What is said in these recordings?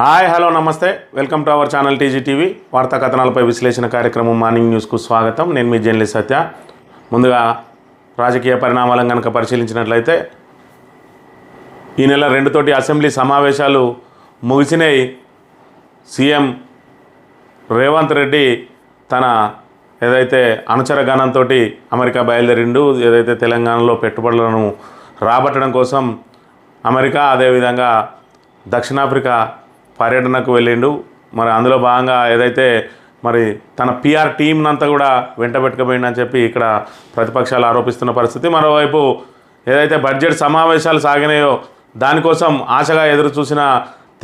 Hi hello నమస్తే welcome to our channel TG TV వార్తా కథనాలపై విశ్లేషణ కార్యక్రమం మార్నింగ్ న్యూస్కు స్వాగతం. నేను మీ జర్నలిస్ట్ సత్య. ముందుగా రాజకీయ పరిణామాలను కనుక పరిశీలించినట్లయితే ఈ నెల 2 తోటి అసెంబ్లీ సమావేశాలు ముగిసినాయి. సీఎం రేవంత్ రెడ్డి తన ఏదైతే అనుచర గణంతో అమెరికా బయలుదేరిండు. ఏదైతే తెలంగాణలో పెట్టుబడులను రాబట్టడం కోసం అమెరికా అదేవిధంగా దక్షిణాఫ్రికా పర్యటనకు వెళ్ళిండు. మరి అందులో భాగంగా ఏదైతే మరి తన పిఆర్ టీంనంతా కూడా వెంటబెట్టుకుపోయిందని చెప్పి ఇక్కడ ప్రతిపక్షాలు ఆరోపిస్తున్న పరిస్థితి. మరోవైపు ఏదైతే బడ్జెట్ సమావేశాలు సాగినాయో దానికోసం ఆశగా ఎదురు చూసిన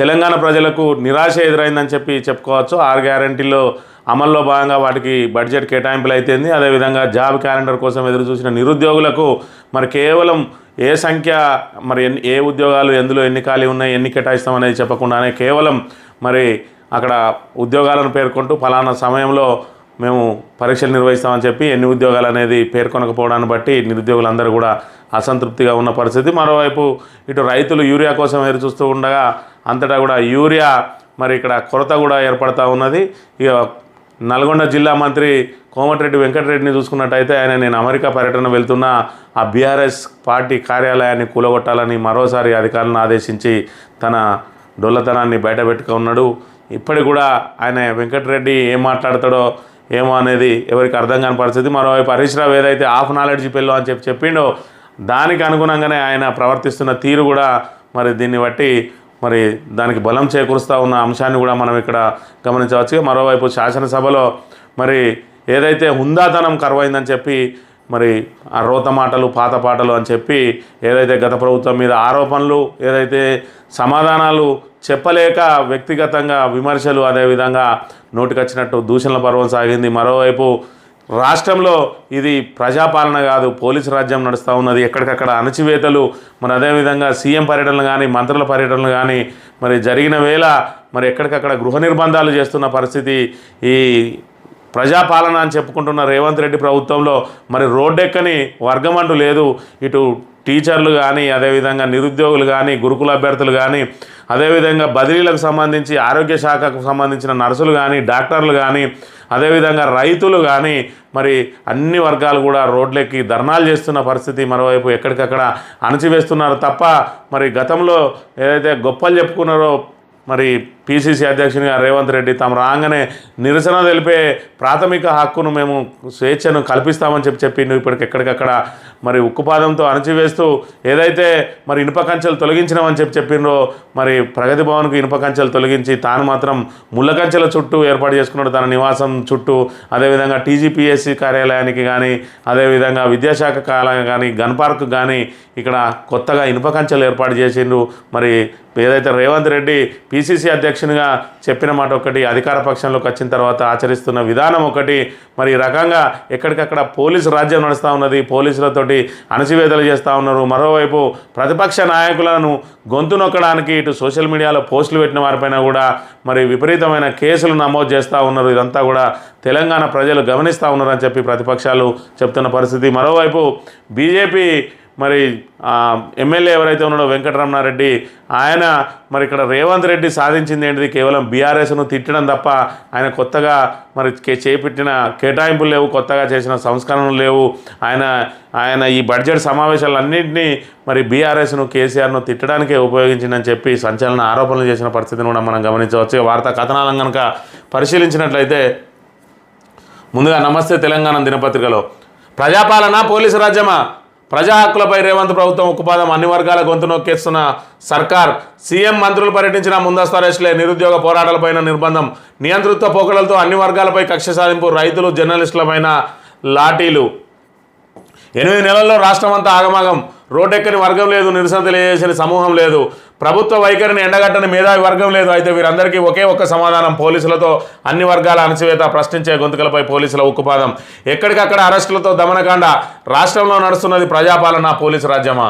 తెలంగాణ ప్రజలకు నిరాశ ఎదురైందని చెప్పి చెప్పుకోవచ్చు. 6 గ్యారంటీల్లో అమల్లో భాగంగా వాటికి బడ్జెట్ కేటాయింపులు అయితేంది. అదేవిధంగా జాబ్ క్యాలెండర్ కోసం ఎదురు చూసిన నిరుద్యోగులకు మరి కేవలం ఏ సంఖ్య మరి ఏ ఉద్యోగాలు ఎందులో ఎన్ని ఖాళీ ఉన్నాయి ఎన్ని కేటాయిస్తాం అనేది చెప్పకుండానే కేవలం మరి అక్కడ ఉద్యోగాలను పేర్కొంటూ ఫలానా సమయంలో మేము పరీక్షలు నిర్వహిస్తామని చెప్పి ఎన్ని ఉద్యోగాలు అనేది పేర్కొనకపోవడాన్ని బట్టి నిరుద్యోగులందరూ కూడా అసంతృప్తిగా ఉన్న పరిస్థితి. మరోవైపు ఇటు రైతులు యూరియా కోసం ఎదురు చూస్తూ ఉండగా అంతటా కూడా యూరియా మరి ఇక్కడ కొరత కూడా ఏర్పడతా ఉన్నది. ఇక నల్గొండ జిల్లా మంత్రి కోమటిరెడ్డి వెంకటరెడ్డిని చూసుకున్నట్టయితే నేను అమెరికా పర్యటన వెళ్తున్న ఆ బీఆర్ఎస్ పార్టీ కార్యాలయాన్ని కూలగొట్టాలని మరోసారి అధికారులను ఆదేశించి తన డొల్లతనాన్ని బయటపెట్టుకున్నాడు. ఇప్పటికి కూడా ఆయన వెంకటరెడ్డి ఏం మాట్లాడతాడో ఏమో అనేది ఎవరికి అర్థం కాని పరిస్థితి. మరోవైపు హరీష్ రావు ఏదైతే హాఫ్ నాలెడ్జ్ పెళ్ళో అని చెప్పిండో దానికి అనుగుణంగానే ఆయన ప్రవర్తిస్తున్న తీరు కూడా మరి దీన్ని బట్టి మరి దానికి బలం చేకూరుస్తూ ఉన్న అంశాన్ని కూడా మనం ఇక్కడ గమనించవచ్చు. మరోవైపు శాసనసభలో మరి ఏదైతే హుందాతనం కరువైందని చెప్పి మరి ఆ రోత మాటలు పాత పాటలు అని చెప్పి ఏదైతే గత ప్రభుత్వం మీద ఆరోపణలు ఏదైతే సమాధానాలు చెప్పలేక వ్యక్తిగతంగా విమర్శలు అదేవిధంగా నోటికొచ్చినట్టు దూషణల పర్వం సాగింది. మరోవైపు రాష్ట్రంలో ఇది ప్రజాపాలన కాదు పోలీసు రాజ్యం నడుస్తూ ఉన్నది. ఎక్కడికక్కడ అణచివేతలు మరి అదేవిధంగా సీఎం పర్యటనలు కానీ మంత్రుల పర్యటనలు కానీ మరి జరిగిన వేళ మరి ఎక్కడికక్కడ గృహ నిర్బంధాలు చేస్తున్న పరిస్థితి. ఈ ప్రజాపాలన అని చెప్పుకుంటున్న రేవంత్ రెడ్డి ప్రభుత్వంలో మరి రోడ్డెక్కని వర్గం అంటూ లేదు. ఇటు టీచర్లు కానీ అదేవిధంగా నిరుద్యోగులు కానీ గురుకుల అభ్యర్థులు కానీ అదేవిధంగా బదిలీలకు సంబంధించి ఆరోగ్య శాఖకు సంబంధించిన నర్సులు కానీ డాక్టర్లు కానీ అదేవిధంగా రైతులు కానీ మరి అన్ని వర్గాలు కూడా రోడ్లెక్కి ధర్నాలు చేస్తున్న పరిస్థితి. మరోవైపు ఎక్కడికక్కడ అణచివేస్తున్నారు తప్ప మరి గతంలో ఏదైతే గొప్పలు చెప్పుకున్నారో మరి పీసీసీ అధ్యక్షునిగా రేవంత్ రెడ్డి తాము రాగానే నిరసన తెలిపే ప్రాథమిక హక్కును మేము స్వేచ్ఛను కల్పిస్తామని చెప్పిండు. ఇప్పటికి ఎక్కడికక్కడ మరి ఉక్కుపాదంతో అణచివేస్తూ ఏదైతే మరి ఇనుప కంచెలు తొలగించినామని చెప్పిండ్రో మరి ప్రగతి భవన్కు ఇనుప కంచెలు తొలగించి తాను మాత్రం ముళ్ళ కంచెల చుట్టూ ఏర్పాటు చేసుకున్నాడు తన నివాసం చుట్టూ. అదేవిధంగా టీజీపీఎస్సీ కార్యాలయానికి కానీ అదేవిధంగా విద్యాశాఖ కార్యాలయం కానీ గన్ పార్క్ కానీ ఇక్కడ కొత్తగా ఇనుప కంచెలు ఏర్పాటు చేసిండ్రు. మరి ఏదైతే రేవంత్ రెడ్డి పీసీసీ అధ్యక్షునిగా చెప్పిన మాట ఒకటి అధికార పక్షంలోకి వచ్చిన తర్వాత ఆచరిస్తున్న విధానం ఒకటి. మరి ఈ రకంగా ఎక్కడికక్కడ పోలీసు రాజ్యం నడుస్తూ ఉన్నది. పోలీసులతోటి అణచివేతలు చేస్తూ ఉన్నారు. మరోవైపు ప్రతిపక్ష నాయకులను గొంతు నొక్కడానికి ఇటు సోషల్ మీడియాలో పోస్టులు పెట్టిన వారిపైన కూడా మరి విపరీతమైన కేసులు నమోదు చేస్తూ ఉన్నారు. ఇదంతా కూడా తెలంగాణ ప్రజలు గమనిస్తూ ఉన్నారని చెప్పి ప్రతిపక్షాలు చెప్తున్న పరిస్థితి. మరోవైపు బీజేపీ మరి ఎమ్మెల్యే ఎవరైతే ఉన్నాడో వెంకటరమణారెడ్డి ఆయన మరి ఇక్కడ రేవంత్ రెడ్డి సాధించింది ఏంటిది కేవలం బీఆర్ఎస్ను తిట్టడం తప్ప ఆయన కొత్తగా మరి చేపట్టిన కేటాయింపులు లేవు, కొత్తగా చేసిన సంస్కరణలు లేవు. ఆయన ఈ బడ్జెట్ సమావేశాలన్నింటినీ మరి బీఆర్ఎస్ను కేసీఆర్ను తిట్టడానికే ఉపయోగించిందని చెప్పి సంచలన ఆరోపణలు చేసిన పరిస్థితిని కూడా మనం గమనించవచ్చు. వార్తా కథనాలను కనుక పరిశీలించినట్లయితే ముందుగా నమస్తే తెలంగాణ దినపత్రికలో ప్రజాపాలన పోలీసు రాజ్యమా ప్రజా హక్కులపై రేవంత్ ప్రభుత్వం ఉక్కుపాదం అన్ని వర్గాల గొంతు నొక్కేస్తున్న సర్కార్ సీఎం మంత్రులు పర్యటించిన ముందస్తు అరెస్టులే నిరుద్యోగ పోరాటాలపైన నిర్బంధం నియంతృత్వ పోకడలతో అన్ని వర్గాలపై కక్ష సాధింపు రైతులు జర్నలిస్టులపైన లాఠీలు 8 నెలల్లో రాష్ట్రం అంతా ఆగమాగం రోడ్డెక్కని వర్గం లేదు నిరసన తెలియజేసిన సమూహం లేదు ప్రభుత్వ వైఖరిని ఎండగట్టని మేధావి వర్గం లేదు. అయితే వీరందరికీ ఒకే ఒక్క సమాధానం పోలీసులతో అన్ని వర్గాల అణచివేత ప్రశ్నించే గొంతుకలపై పోలీసుల ఉక్కుపాదం ఎక్కడికక్కడ అరెస్టులతో దమనకాండ రాష్ట్రంలో నడుస్తున్నది ప్రజాపాలన పోలీసు రాజ్యమా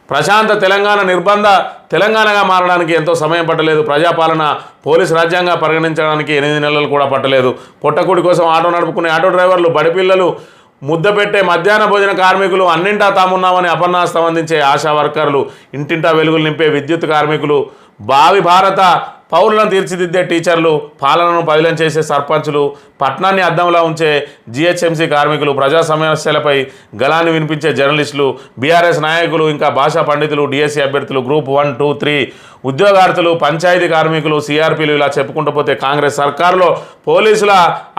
ప్రశాంత తెలంగాణ నిర్బంధ తెలంగాణగా మారడానికి ఎంతో సమయం పట్టలేదు. ప్రజాపాలన పోలీసు రాజ్యాంగంగా పరిగణించడానికి 8 నెలలు కూడా పట్టలేదు. పొట్టకూడి కోసం ఆటో నడుపుకునే ఆటో డ్రైవర్లు బడిపిల్లలు ముద్ద పెట్టే మధ్యాహ్న భోజన కార్మికులు అన్నింటా తామున్నామని అపన్నాస్తం అందించే ఆశా వర్కర్లు ఇంటింటా వెలుగులు నింపే విద్యుత్ కార్మికులు భావి భారత పౌరులను తీర్చిదిద్దే టీచర్లు, పాలనను పదిలం చేసే సర్పంచులు, పట్టణాన్ని అద్దంలో ఉంచే జిహెచ్ఎంసీ కార్మికులు, ప్రజా సమస్యలపై గళాన్ని వినిపించే జర్నలిస్టులు, బీఆర్ఎస్ నాయకులు, ఇంకా భాషా పండితులు, డిఎస్సీ అభ్యర్థులు, గ్రూప్ 1, 2, 3 ఉద్యోగార్థులు, పంచాయతీ కార్మికులు, సిఆర్పీలు, ఇలా చెప్పుకుంటూ పోతే కాంగ్రెస్ సర్కారులో పోలీసుల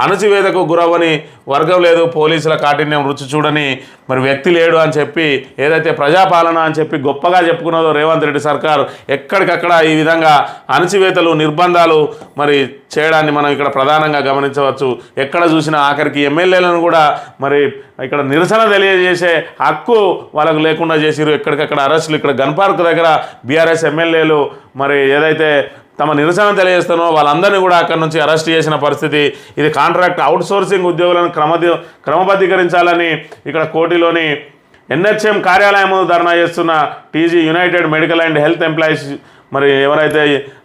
అణచివేతకు గురవ్వని వర్గం లేదు, పోలీసుల కాఠిన్యం రుచి చూడని మరి వ్యక్తి లేడు అని చెప్పి ఏదైతే ప్రజాపాలన అని చెప్పి గొప్పగా చెప్పుకున్నదో రేవంత్ రెడ్డి సర్కారు ఎక్కడికక్కడ ఈ విధంగా అణచివేతలు, నిర్బంధాలు మరి చేయడాన్ని మనం ఇక్కడ ప్రధానంగా గమనించవచ్చు. ఎక్కడ చూసినా ఆఖరికి ఎమ్మెల్యేలను కూడా మరి ఇక్కడ నిరసన తెలియజేసే హక్కు వాళ్ళకు లేకుండా చేసిరు. ఎక్కడికక్కడ అరెస్టులు, ఇక్కడ గన్ పార్క్ దగ్గర బీఆర్ఎస్ ఎమ్మెల్యేలు మరి ఏదైతే తమ నిరసన తెలియజేస్తానో వాళ్ళందరినీ కూడా అక్కడి నుంచి అరెస్ట్ చేసిన పరిస్థితి. ఇది కాంట్రాక్ట్ అవుట్సోర్సింగ్ ఉద్యోగులను క్రమబద్ధీకరించాలని ఇక్కడ కోటిలోని ఎన్హెచ్ఎం కార్యాలయం ముందు ధర్నా చేస్తున్న TG United medical and health employees మరి ఎవరైతే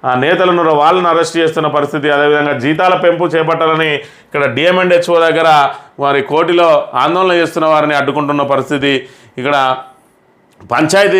ఆ నేతలు ఉన్నారో వాళ్ళని అరెస్ట్ చేస్తున్న పరిస్థితి. అదేవిధంగా జీతాల పెంపు చేపట్టాలని ఇక్కడ డిఎంఎండ్హెచ్ఓ దగ్గర వారి కోటిలో ఆందోళన చేస్తున్న వారిని అడ్డుకుంటున్న పరిస్థితి. ఇక్కడ పంచాయతీ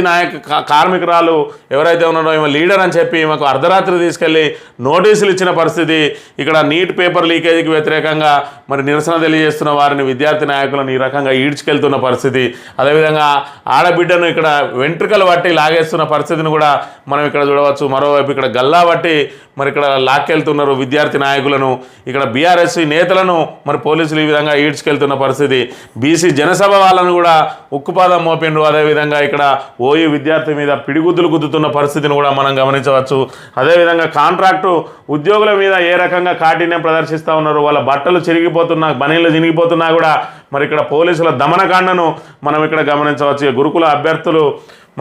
కార్మికురాలు ఎవరైతే ఉన్నారో ఈమె లీడర్ అని చెప్పి మాకు అర్ధరాత్రి తీసుకెళ్ళి నోటీసులు ఇచ్చిన పరిస్థితి. ఇక్కడ నీట్ పేపర్ లీకేజీకి వ్యతిరేకంగా మరి నిరసన తెలియజేస్తున్న వారిని, విద్యార్థి నాయకులను ఈ రకంగా ఈడ్చుకెళ్తున్న పరిస్థితి. అదేవిధంగా ఆడబిడ్డను ఇక్కడ వెంట్రుకలు బట్టి లాగేస్తున్న పరిస్థితిని కూడా మనం ఇక్కడ చూడవచ్చు. మరోవైపు ఇక్కడ గల్లా బట్టి మరి ఇక్కడ లాక్కెళ్తున్నారు విద్యార్థి నాయకులను. ఇక్కడ బీఆర్ఎస్ నేతలను మరి పోలీసులు ఈ విధంగా ఈడ్చుకెళ్తున్న పరిస్థితి. బీసీ జనసభ వాళ్ళను కూడా ఉక్కుపాదం మోపిండ్రు. అదేవిధంగా ఇక్కడ ఓయూ విద్యార్థి మీద పిడిగుద్దులు గుద్దుతున్న పరిస్థితిని కూడా మనం గమనించవచ్చు. అదేవిధంగా కాంట్రాక్టు ఉద్యోగుల మీద ఏ రకంగా కాఠిన్యం ప్రదర్శిస్తూ ఉన్నారు, వాళ్ళ బట్టలు చిరిగిపోతున్నా, బనీళ్ళు చినిగిపోతున్నా కూడా మరి ఇక్కడ పోలీసుల దమనకాండను మనం ఇక్కడ గమనించవచ్చు. గురుకుల అభ్యర్థులు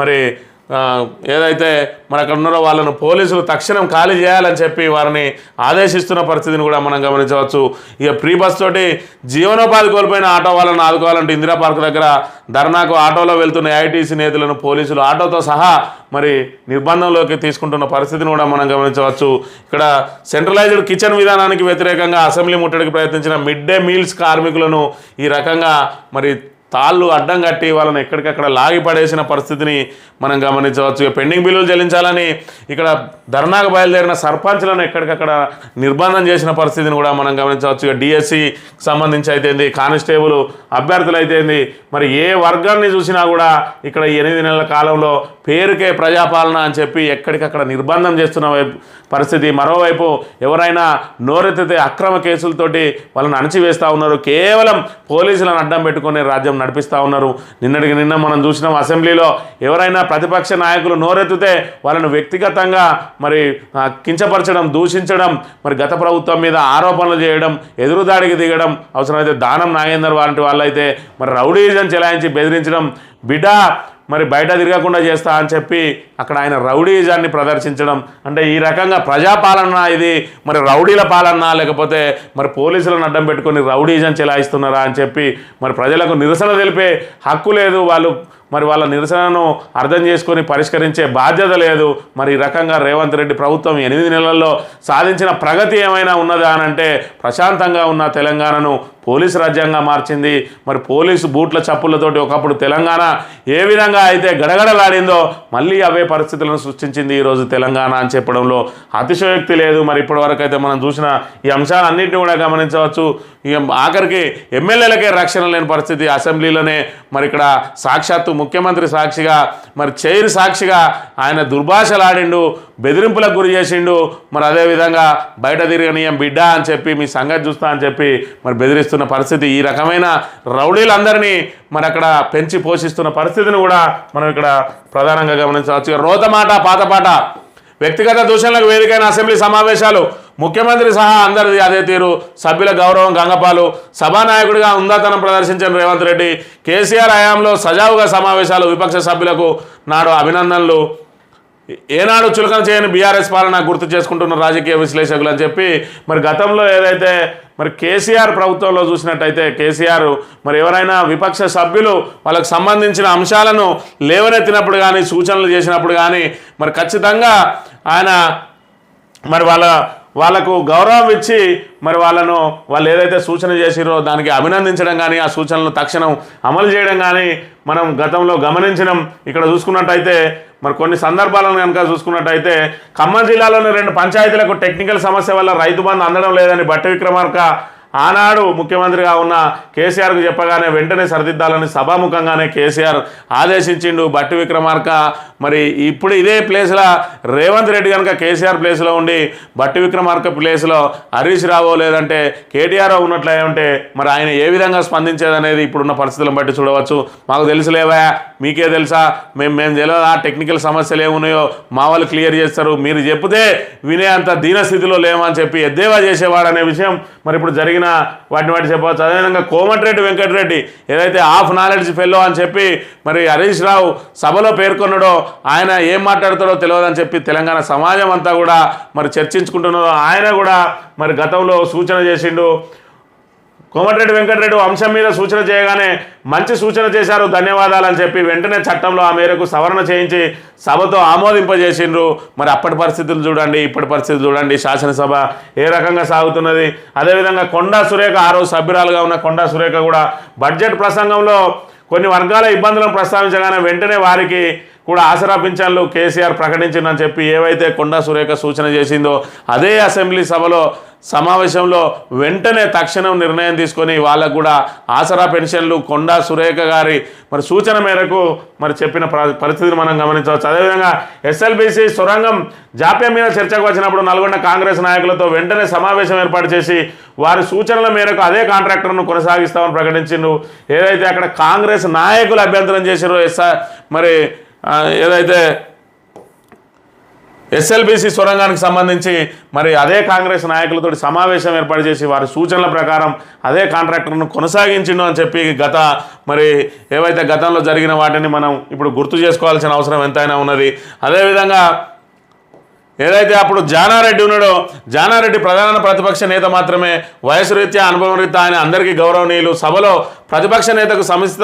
మరి ఏదైతే మన అక్కడ ఉన్నారో వాళ్ళను పోలీసులు తక్షణం ఖాళీ చేయాలని చెప్పి వారిని ఆదేశిస్తున్న పరిస్థితిని కూడా మనం గమనించవచ్చు. ఇక ఫ్రీ బస్ తోటి జీవనోపాధి కోల్పోయిన ఆటో వాళ్ళని ఆదుకోవాలంటే ఇందిరా పార్క్ దగ్గర ధర్నాకు ఆటోలో వెళ్తున్న ఏఐటీసీ నేతలను పోలీసులు ఆటోతో సహా మరి నిర్బంధంలోకి తీసుకుంటున్న పరిస్థితిని కూడా మనం గమనించవచ్చు. ఇక్కడ సెంట్రలైజ్డ్ కిచెన్ విధానానికి వ్యతిరేకంగా అసెంబ్లీ ముట్టడికి ప్రయత్నించిన మిడ్ డే మీల్స్ కార్మికులను ఈ రకంగా మరి తాళ్ళు అడ్డం కట్టి వాళ్ళని ఎక్కడికక్కడ లాగి పడేసిన పరిస్థితిని మనం గమనించవచ్చు. ఇక పెండింగ్ బిల్లులు చెల్లించాలని ఇక్కడ ధర్నాకు బయలుదేరిన సర్పంచ్లను ఎక్కడికక్కడ నిర్బంధం చేసిన పరిస్థితిని కూడా మనం గమనించవచ్చు. ఇక డిఎస్సి సంబంధించి అయితేంది, కానిస్టేబుల్ అభ్యర్థులు అయితేంది, మరి ఏ వర్గాన్ని చూసినా కూడా ఇక్కడ 8 నెలల కాలంలో పేరుకే ప్రజాపాలన అని చెప్పి ఎక్కడికక్కడ నిర్బంధం చేస్తున్న పరిస్థితి. మరోవైపు ఎవరైనా నోరెత్తితే అక్రమ కేసులతోటి వాళ్ళని అణచివేస్తూ ఉన్నారు. కేవలం పోలీసులను అడ్డం పెట్టుకునే రాజ్యం నడిపిస్తూ ఉన్నారు. నిన్నటికి నిన్న మనం చూసినాం అసెంబ్లీలో ఎవరైనా ప్రతిపక్ష నాయకులు నోరెత్తితే వాళ్ళను వ్యక్తిగతంగా మరి కించపరచడం, దూషించడం, మరి గత ప్రభుత్వం మీద ఆరోపణలు చేయడం, ఎదురుదాడికి దిగడం, అవసరమైతే దానం నాగేందర్ వంటి వాళ్ళైతే మరి రౌడీజం చెలాయించి బెదిరించడం, బిడ్డ మరి బయట తిరగకుండా చేస్తా అని చెప్పి అక్కడ ఆయన రౌడీజాన్ని ప్రదర్శించడం. అంటే ఈ రకంగా ప్రజాపాలన ఇది మరి రౌడీల పాలన, లేకపోతే మరి పోలీసులను అడ్డం పెట్టుకొని రౌడీజం చెలాయిస్తున్నారా అని చెప్పి మరి ప్రజలకు నిరసన తెలిపే హక్కు లేదు. మరి వాళ్ళ నిరసనను అర్థం చేసుకొని పరిష్కరించే బాధ్యత లేదు. మరి ఈ రకంగా రేవంత్ రెడ్డి ప్రభుత్వం 8 నెలల్లో సాధించిన ప్రగతి ఏమైనా ఉన్నదా అని అంటే ప్రశాంతంగా ఉన్న తెలంగాణను పోలీసు రాజ్యంగా మార్చింది. మరి పోలీసు బూట్ల చప్పులతోటి ఒకప్పుడు తెలంగాణ ఏ విధంగా అయితే గడగడలాడిందో మళ్ళీ అవే పరిస్థితులను సృష్టించింది ఈరోజు తెలంగాణ అని చెప్పడంలో అతిశయోక్తి లేదు. మరి ఇప్పటివరకు అయితే మనం చూసిన ఈ అంశాలన్నింటినీ కూడా గమనించవచ్చు. ఇక ఆఖరికి ఎమ్మెల్యేలకే రక్షణ లేని పరిస్థితి. అసెంబ్లీలోనే మరి ఇక్కడ సాక్షాత్తు ముఖ్యమంత్రి సాక్షిగా, మరి చైర్ సాక్షిగా ఆయన దుర్భాషలాడిండు, బెదిరింపులకు గురి చేసిండు. మరి అదేవిధంగా బయట తిరగనీయం బిడ్డ అని చెప్పి, మీ సంగతి చూస్తా అని చెప్పి మరి బెదిరిస్తున్న పరిస్థితి. ఈ రకమైన రౌడీలందరినీ మరి అక్కడ పెంచి పోషిస్తున్న పరిస్థితిని కూడా మనం ఇక్కడ ప్రధానంగా గమనించవచ్చు. రోతమాట పాతపాట, వ్యక్తిగత దూషణలకు వేదికైన అసెంబ్లీ సమావేశాలు, ముఖ్యమంత్రి సహా అందరిది అదే తీరు. సభ్యుల గౌరవం గంగపాలు, సభానాయకుడిగా ఉందాతనం ప్రదర్శించిన రేవంత్ రెడ్డి. కేసీఆర్ హయాంలో సజావుగా సమావేశాలు, విపక్ష సభ్యులకు నాడు అభినందనలు. ఏనాడు చులకన చేయని బీఆర్ఎస్ పాలన గుర్తు చేసుకుంటున్న రాజకీయ విశ్లేషకులు అని చెప్పి మరి గతంలో ఏదైతే మరి కేసీఆర్ ప్రభుత్వంలో చూసినట్టయితే కేసీఆర్ మరి ఎవరైనా విపక్ష సభ్యులు వాళ్ళకు సంబంధించిన అంశాలను లేవనెత్తినప్పుడు కానీ, సూచనలు చేసినప్పుడు కానీ మరి ఖచ్చితంగా ఆయన మరి వాళ్ళకు గౌరవం ఇచ్చి మరి వాళ్ళు ఏదైతే సూచన చేసిరో దానికి అభినందించడం కానీ ఆ సూచనలు తక్షణం అమలు చేయడం కానీ మనం గతంలో గమనించినాం. ఇక్కడ చూసుకున్నట్టయితే మరి కొన్ని సందర్భాలను కనుక చూసుకున్నట్టయితే ఖమ్మం జిల్లాలోని 2 పంచాయతీలకు టెక్నికల్ సమస్య వల్ల రైతు బంధు అందడం లేదని బట్టి విక్రమార్క ఆనాడు ముఖ్యమంత్రిగా ఉన్న కేసీఆర్కు చెప్పగానే వెంటనే సరిదిద్దాలని సభాముఖంగానే కేసీఆర్ ఆదేశించిండు. బట్టి విక్రమార్క మరి ఇప్పుడు ఇదే ప్లేస్లో రేవంత్ రెడ్డి కనుక కేసీఆర్ ప్లేస్లో ఉండి బట్టి విక్రమార్క ప్లేస్లో హరీష్ రావో లేదంటే కేటీఆర్ ఉన్నట్లే ఉంటే మరి ఆయన ఏ విధంగా స్పందించేదనేది ఇప్పుడున్న పరిస్థితులను బట్టి చూడవచ్చు. మాకు తెలుసులేవా, మీకే తెలుసా, మేము తెలియదా, టెక్నికల్ సమస్యలు ఏమున్నాయో మా వాళ్ళు క్లియర్ చేస్తారు, మీరు చెప్తే వినే అంత దీనస్థితిలో లేమని చెప్పి ఎద్దేవా చేసేవాడు అనే విషయం మరి ఇప్పుడు జరిగిన వాటిని చెప్పవచ్చు. అదేవిధంగా కోమటిరెడ్డి వెంకటరెడ్డి ఏదైతే హాఫ్ నాలెడ్జ్ ఫెల్లో అని చెప్పి మరి హరీష్ రావు సభలో పేర్కొన్నాడో ఆయన ఏం మాట్లాడతాడో తెలియదని చెప్పి తెలంగాణ సమాజం అంతా కూడా మరి చర్చించుకుంటున్నారో ఆయన కూడా మరి గతంలో సూచన చేసిండు. కోమటిరెడ్డి వెంకటరెడ్డి అంశం మీద సూచన చేయగానే మంచి సూచన చేశారు, ధన్యవాదాలు అని చెప్పి వెంటనే చట్టంలో ఆ మేరకు సవరణ చేయించి సభతో ఆమోదింపజేసిండ్రు. మరి అప్పటి పరిస్థితులు చూడండి, ఇప్పటి పరిస్థితులు చూడండి, శాసనసభ ఏ రకంగా సాగుతున్నది. అదేవిధంగా కొండా సురేఖ ఆ రోజు సభ్యురాలుగా ఉన్న కొండా సురేఖ కూడా బడ్జెట్ ప్రసంగంలో కొన్ని వర్గాల ఇబ్బందులను ప్రస్తావించగానే వెంటనే వారికి కూడా ఆసరా పింఛన్లు కేసీఆర్ ప్రకటించిందని చెప్పి ఏవైతే కొండా సురేఖ సూచన చేసిందో అదే అసెంబ్లీ సభలో సమావేశంలో వెంటనే తక్షణం నిర్ణయం తీసుకొని వాళ్ళకు కూడా ఆసరా పెన్షన్లు కొండా సురేఖ గారి మరి సూచన మేరకు మరి చెప్పిన పరిస్థితిని మనం గమనించవచ్చు. అదేవిధంగా ఎస్ఎల్బీసీ సొరంగం జాప్యం మీద చర్చకు వచ్చినప్పుడు నల్గొండ కాంగ్రెస్ నాయకులతో వెంటనే సమావేశం ఏర్పాటు చేసి వారి సూచనల మేరకు అదే కాంట్రాక్టర్ను కొనసాగిస్తామని ప్రకటించిండు. ఏదైతే అక్కడ కాంగ్రెస్ నాయకులు అభ్యంతరం చేశారో మరి ఏదైతే ఎస్ఎల్బీసీ సొరంగానికి సంబంధించి మరి అదే కాంగ్రెస్ నాయకులతో సమావేశం ఏర్పాటు చేసి వారి సూచనల ప్రకారం అదే కాంట్రాక్టర్ను కొనసాగించిండు అని చెప్పి మరి ఏవైతే గతంలో జరిగిన వాటిని మనం ఇప్పుడు గుర్తు చేసుకోవాల్సిన అవసరం ఎంతైనా ఉన్నది. అదేవిధంగా ఏదైతే అప్పుడు జానారెడ్డి ఉన్నాడో జానారెడ్డి ప్రధాన ప్రతిపక్ష నేత మాత్రమే, వయసు రీత్యా అనుభవం రీత్యా ఆయన అందరికీ గౌరవనీయులు, సభలో ప్రతిపక్ష నేతకు సమిష్ట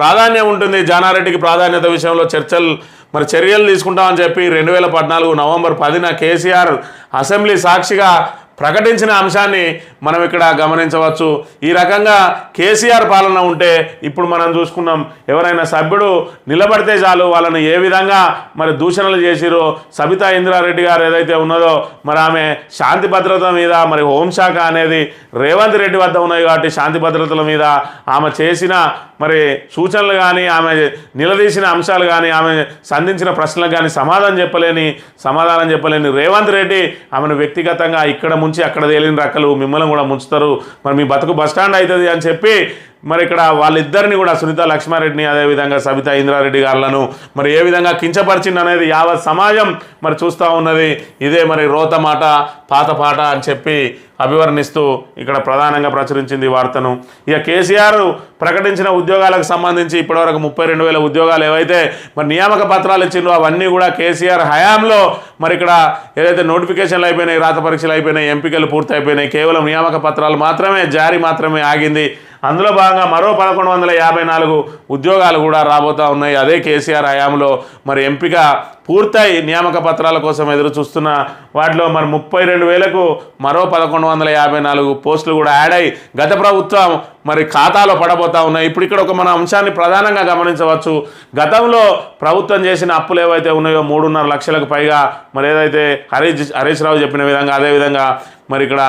ప్రాధాన్యం ఉంటుంది, జానారెడ్డికి ప్రాధాన్యత విషయంలో చర్యలు తీసుకుంటామని చెప్పి 2014 నవంబర్ 10న కేసీఆర్ అసెంబ్లీ సాక్షిగా ప్రకటించిన అంశాన్ని మనం ఇక్కడ గమనించవచ్చు. ఈ రకంగా కేసీఆర్ పాలన ఉంటే ఇప్పుడు మనం చూసుకున్నాం, ఎవరైనా సభ్యుడు నిలబడితే చాలు వాళ్ళని ఏ విధంగా మరి దూషణలు చేసిరో. సబితా ఇంద్రారెడ్డి గారు ఏదైతే ఉన్నదో మరి ఆమె శాంతి భద్రత మీద మరి హోంశాఖ అనేది రేవంత్ రెడ్డి వద్ద ఉన్నాయి కాబట్టి శాంతి భద్రతల మీద ఆమె చేసిన మరి సూచనలు కానీ ఆమె నిలదీసిన అంశాలు కానీ ఆమె సంధించిన ప్రశ్నలకు కానీ సమాధానం చెప్పలేని రేవంత్ రెడ్డి ఆమెను వ్యక్తిగతంగా ఇక్కడ ముంచి అక్కడ తేలిన రక్కలు మిమ్మల్ని కూడా ముంచుతారు, మరి మీ బతుకు బస్టాండ్ అవుతుంది అని చెప్పి మరి ఇక్కడ వాళ్ళిద్దరిని కూడా సునీత లక్ష్మారెడ్డిని అదేవిధంగా సబితా ఇంద్రారెడ్డి గారులను మరి ఏ విధంగా కించపరిచింది అనేది యావత్ సమాజం మరి చూస్తూ ఉన్నది. ఇదే మరి రోత మాట పాత పాట అని చెప్పి అభివర్ణిస్తూ ఇక్కడ ప్రధానంగా ప్రచురించింది ఈ వార్తను. ఇక కేసీఆర్ ప్రకటించిన ఉద్యోగాలకు సంబంధించి ఇప్పటివరకు 32,000 ఉద్యోగాలు ఏవైతే మరి నియామక పత్రాలు ఇచ్చిండ్రో అవన్నీ కూడా కేసీఆర్ హయాంలో మరి ఇక్కడ ఏదైతే నోటిఫికేషన్లు అయిపోయినాయి, రాత పరీక్షలు అయిపోయినాయి, ఎంపికలు పూర్తి అయిపోయినాయి, కేవలం నియామక పత్రాలు మాత్రమే జారీ మాత్రమే ఆగింది. అందులో భాగంగా మరో 1154 ఉద్యోగాలు కూడా రాబోతూ ఉన్నాయి. అదే కేసీఆర్ హయాంలో మరి ఎంపిక పూర్తయి నియామక పత్రాల కోసం ఎదురు చూస్తున్న వాటిలో మరి 32,000కు మరో 1154 పోస్టులు కూడా యాడ్ అయ్యి గత ప్రభుత్వం మరి ఖాతాలో పడబోతూ ఉన్నాయి. ఇప్పుడు ఇక్కడ మన అంశాన్ని ప్రధానంగా గమనించవచ్చు. గతంలో ప్రభుత్వం చేసిన అప్పులు ఏవైతే ఉన్నాయో 3.5 లక్షలకు పైగా మరి ఏదైతే హరీష్ రావు చెప్పిన విధంగా అదేవిధంగా మరి ఇక్కడ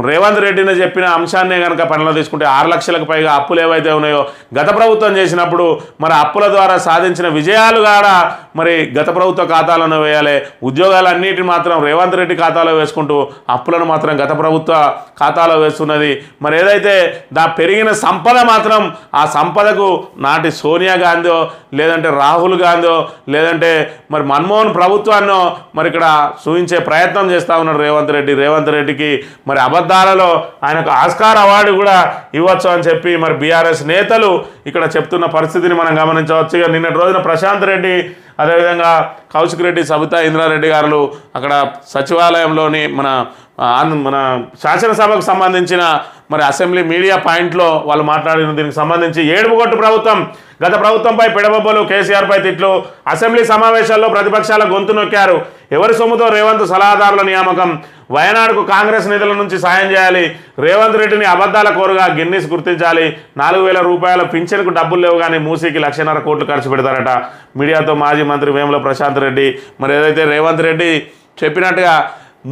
రేవంత్ రెడ్డిని చెప్పిన అంశాన్నే కనుక పనిలో తీసుకుంటే 6 లక్షలకు పైగా అప్పులు ఏవైతే ఉన్నాయో గత ప్రభుత్వం చేసినప్పుడు మరి అప్పుల ద్వారా సాధించిన విజయాలు కూడా మరి గత ప్రభుత్వ ఖాతాలను వేయాలి. ఉద్యోగాలన్నిటిని మాత్రం రేవంత్ రెడ్డి ఖాతాలో వేసుకుంటూ అప్పులను మాత్రం గత ప్రభుత్వ ఖాతాలో వేస్తున్నది. మరి ఏదైతే పెరిగిన సంపద మాత్రం ఆ సంపదకు నాటి సోనియా గాంధీ లేదంటే రాహుల్ గాంధీ లేదంటే మరి మన్మోహన్ ప్రభుత్వాన్ని మరి ఇక్కడ చూపించే ప్రయత్నం చేస్తూ ఉన్నాడు రేవంత్ రెడ్డికి మరి అబద్ధాలలో ఆయనకు ఆస్కార్ అవార్డు కూడా ఇవ్వచ్చు అని చెప్పి మరి బీఆర్ఎస్ నేతలు ఇక్కడ చెప్తున్న పరిస్థితిని మనం గమనించవచ్చు. ఇక నిన్నటి రోజున ప్రశాంత్ రెడ్డి అదేవిధంగా కౌశిక్ రెడ్డి సబితా ఇంద్రారెడ్డి గారు అక్కడ సచివాలయంలోని మన మన శాసనసభకు సంబంధించిన మరి అసెంబ్లీ మీడియా పాయింట్లో వాళ్ళు మాట్లాడిన దీనికి సంబంధించి ఏడుపుగొట్టు ప్రభుత్వం, గత ప్రభుత్వంపై పిడబొబ్బలు, కేసీఆర్పై తిట్లు, అసెంబ్లీ సమావేశాల్లో ప్రతిపక్షాల గొంతు నొక్కారు, ఎవరి సొమ్ముతో రేవంత్ సలహాదారుల నియామకం, వయనాడుకు కాంగ్రెస్ నిధుల నుంచి సాయం చేయాలి, రేవంత్ రెడ్డిని అబద్ధాల కోరుగా గిన్నిస్ గుర్తించాలి, 4,000 రూపాయల పింఛన్కు డబ్బులు లేవు కానీ మూసీకి 1,50,000 కోట్లు ఖర్చు పెడతారట. మీడియాతో మాజీ మంత్రి వేముల ప్రశాంత్ రెడ్డి మరి ఏదైతే రేవంత్ రెడ్డి చెప్పినట్టుగా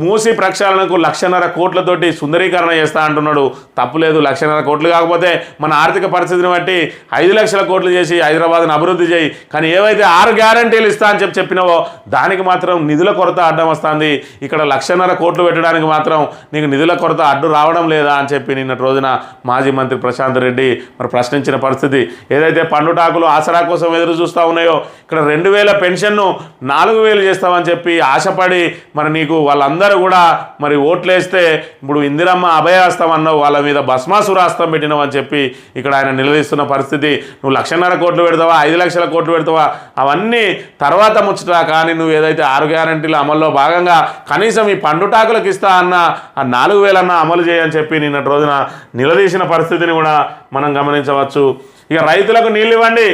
మూసి ప్రక్షాళనకు 1,50,000 కోట్లతోటి సుందరీకరణ చేస్తా అంటున్నాడు. తప్పులేదు, 1,50,000 కోట్లు కాకపోతే మన ఆర్థిక పరిస్థితిని బట్టి 5 లక్షల కోట్లు చేసి హైదరాబాద్ను అభివృద్ధి చేయి, కానీ ఏవైతే 6 గ్యారంటీలు ఇస్తా అని చెప్పినావో దానికి మాత్రం నిధుల కొరత అడ్డం వస్తుంది. ఇక్కడ 1,50,000 కోట్లు పెట్టడానికి మాత్రం నీకు నిధుల కొరత అడ్డు రావడం లేదా అని చెప్పి నిన్నటి రోజున మాజీ మంత్రి ప్రశాంత్ రెడ్డి మరి ప్రశ్నించిన పరిస్థితి. ఏదైతే పండుటాకులు ఆసరా కోసం ఎదురు చూస్తూ ఉన్నాయో, ఇక్కడ 2,000 పెన్షన్ను 4,000 చేస్తామని చెప్పి ఆశపడి మరి నీకు వాళ్ళందరూ కూడా మరి ఓట్లేస్తే ఇప్పుడు ఇందిరమ్మ అభయాస్తం అన్నావు, వాళ్ళ మీద భస్మాసురాస్తం పెట్టినావు అని చెప్పి ఇక్కడ ఆయన నిలదీస్తున్న పరిస్థితి. నువ్వు 1,50,000 కోట్లు పెడతావా, 5 లక్షల కోట్లు పెడతావా, అవన్నీ తర్వాత ముచ్చట. కానీ నువ్వు ఏదైతే 6 గ్యారంటీల అమల్లో భాగంగా కనీసం ఈ పండుటాకులకు ఇస్తా అన్న ఆ 4,000 అన్న అమలు చేయని చెప్పి నిన్నటి రోజున నిలదీసిన పరిస్థితిని కూడా మనం గమనించవచ్చు. ఇక రైతులకు నీళ్ళు ఇవ్వండి,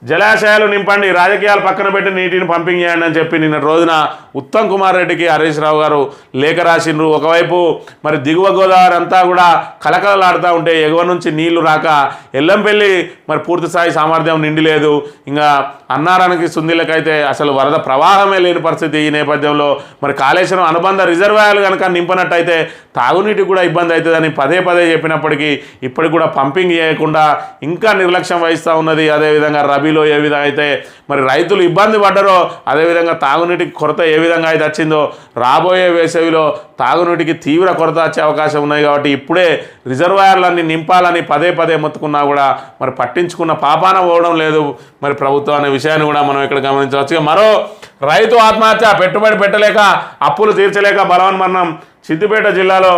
జలాశయాలు నింపండి, రాజకీయాలు పక్కన పెట్టి నీటిని పంపింగ్ చేయండి అని చెప్పి నిన్న రోజున ఉత్తమ్ కుమార్ రెడ్డికి హరీష్ రావు గారు లేఖ రాసిండ్రు. ఒకవైపు మరి దిగువ గోదావరి అంతా కూడా కలకలలాడుతూ ఉంటే ఎగువ నుంచి నీళ్లు రాక ఎల్లంపల్లి మరి పూర్తిస్థాయి సామర్థ్యం నిండి లేదు. ఇంకా అన్నారానికి సుందిలకైతే అసలు వరద ప్రవాహమే లేని పరిస్థితి. ఈ నేపథ్యంలో మరి కాళేశ్వరం అనుబంధ రిజర్వాయర్లు కనుక నింపనట్టయితే తాగునీటికి కూడా ఇబ్బంది అవుతుందని పదే పదే చెప్పినప్పటికీ ఇప్పటికి కూడా పంపింగ్ చేయకుండా ఇంకా నిర్లక్ష్యం వహిస్తూ ఉన్నది. అదేవిధంగా రబీలో ఏ విధంగా అయితే మరి రైతులు ఇబ్బంది పడ్డారో అదేవిధంగా తాగునీటికి కొరత ఏ విధంగా అయితే వచ్చిందో రాబోయే వేసవిలో తాగునీటికి తీవ్ర కొరత వచ్చే అవకాశం ఉన్నాయి. కాబట్టి ఇప్పుడే రిజర్వాయర్లన్నీ నింపాలని పదే పదే మొత్తుకున్నా కూడా మరి పట్టించుకున్న పాపాన పోవడం లేదు మరి ప్రభుత్వం అనే విషయాన్ని కూడా మనం ఇక్కడ గమనించవచ్చు. మరో రైతు ఆత్మహత్య, పెట్టుబడి పెట్టలేక అప్పులు తీర్చలేక బలవన్మరణం. సిద్దిపేట జిల్లాలో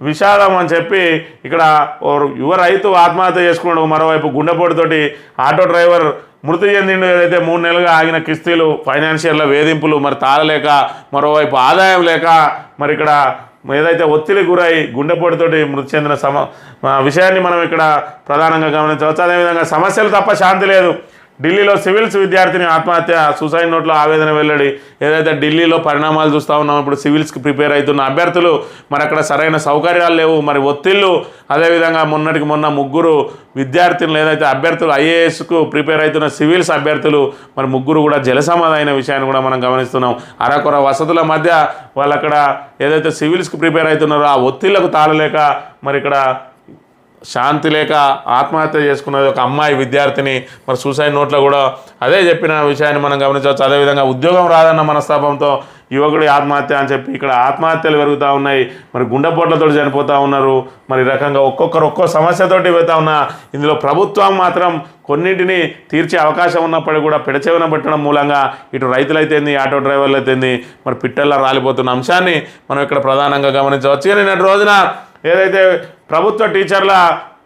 విషాదం అని చెప్పి ఇక్కడ యువ రైతు ఆత్మహత్య చేసుకున్నాడు. మరోవైపు గుండెపోటుతోటి ఆటో డ్రైవర్ మృతి చెందిండు. ఏదైతే 3 నెలలుగా ఆగిన కిస్తీలు, ఫైనాన్షియల్ వేధింపులు మరి తాళలేక, మరోవైపు ఆదాయం లేక మరి ఇక్కడ ఏదైతే ఒత్తిడి గురై గుండెపోటుతోటి మృతి చెందిన విషయాన్ని మనం ఇక్కడ ప్రధానంగా గమనించవచ్చు. అదేవిధంగా సమస్యలు తప్ప శాంతి లేదు. ఢిల్లీలో సివిల్స్ విద్యార్థిని ఆత్మహత్య, సూసైడ్ నోట్లో ఆవేదన వెల్లడి. ఏదైతే ఢిల్లీలో పరిణామాలు చూస్తూ ఉన్నాం, ఇప్పుడు సివిల్స్కి ప్రిపేర్ అవుతున్న అభ్యర్థులు మరి అక్కడ సరైన సౌకర్యాలు లేవు, మరి ఒత్తిళ్ళు. అదేవిధంగా మొన్నటికి మొన్న 3 విద్యార్థులు ఏదైతే అభ్యర్థులు ఐఏఎస్కు ప్రిపేర్ అవుతున్న సివిల్స్ అభ్యర్థులు మరి 3 కూడా జలసమాధైన విషయాన్ని కూడా మనం గమనిస్తున్నాం. అరకొర వసతుల మధ్య వాళ్ళు అక్కడ ఏదైతే సివిల్స్కి ప్రిపేర్ అవుతున్నారో ఆ ఒత్తిళ్లకు తాళలేక మరి ఇక్కడ శాంతి లేక ఆత్మహత్య చేసుకున్నది ఒక అమ్మాయి విద్యార్థిని. మరి సూసైడ్ నోట్లో కూడా అదే చెప్పిన విషయాన్ని మనం గమనించవచ్చు. అదేవిధంగా ఉద్యోగం రాదన్న మనస్తాపంతో యువకుడి ఆత్మహత్య అని చెప్పి ఇక్కడ ఆత్మహత్యలు పెరుగుతూ ఉన్నాయి. మరి గుండెపోట్లతో చనిపోతూ ఉన్నారు. మరి ఈ రకంగా ఒక్కో సమస్యతోటి వెళ్తూ ఉన్నా ఇందులో ప్రభుత్వం మాత్రం కొన్నింటిని తీర్చే అవకాశం ఉన్నప్పటికీ కూడా పెడచెవిన పెట్టడం మూలంగా ఇటు రైతులైతేంది, ఆటో డ్రైవర్లు అయితేంది మరి పిట్టల్లా రాలిపోతున్న అంశాన్ని మనం ఇక్కడ ప్రధానంగా గమనించవచ్చు. నిన్నటి రోజున ఏదైతే ప్రభుత్వ టీచర్ల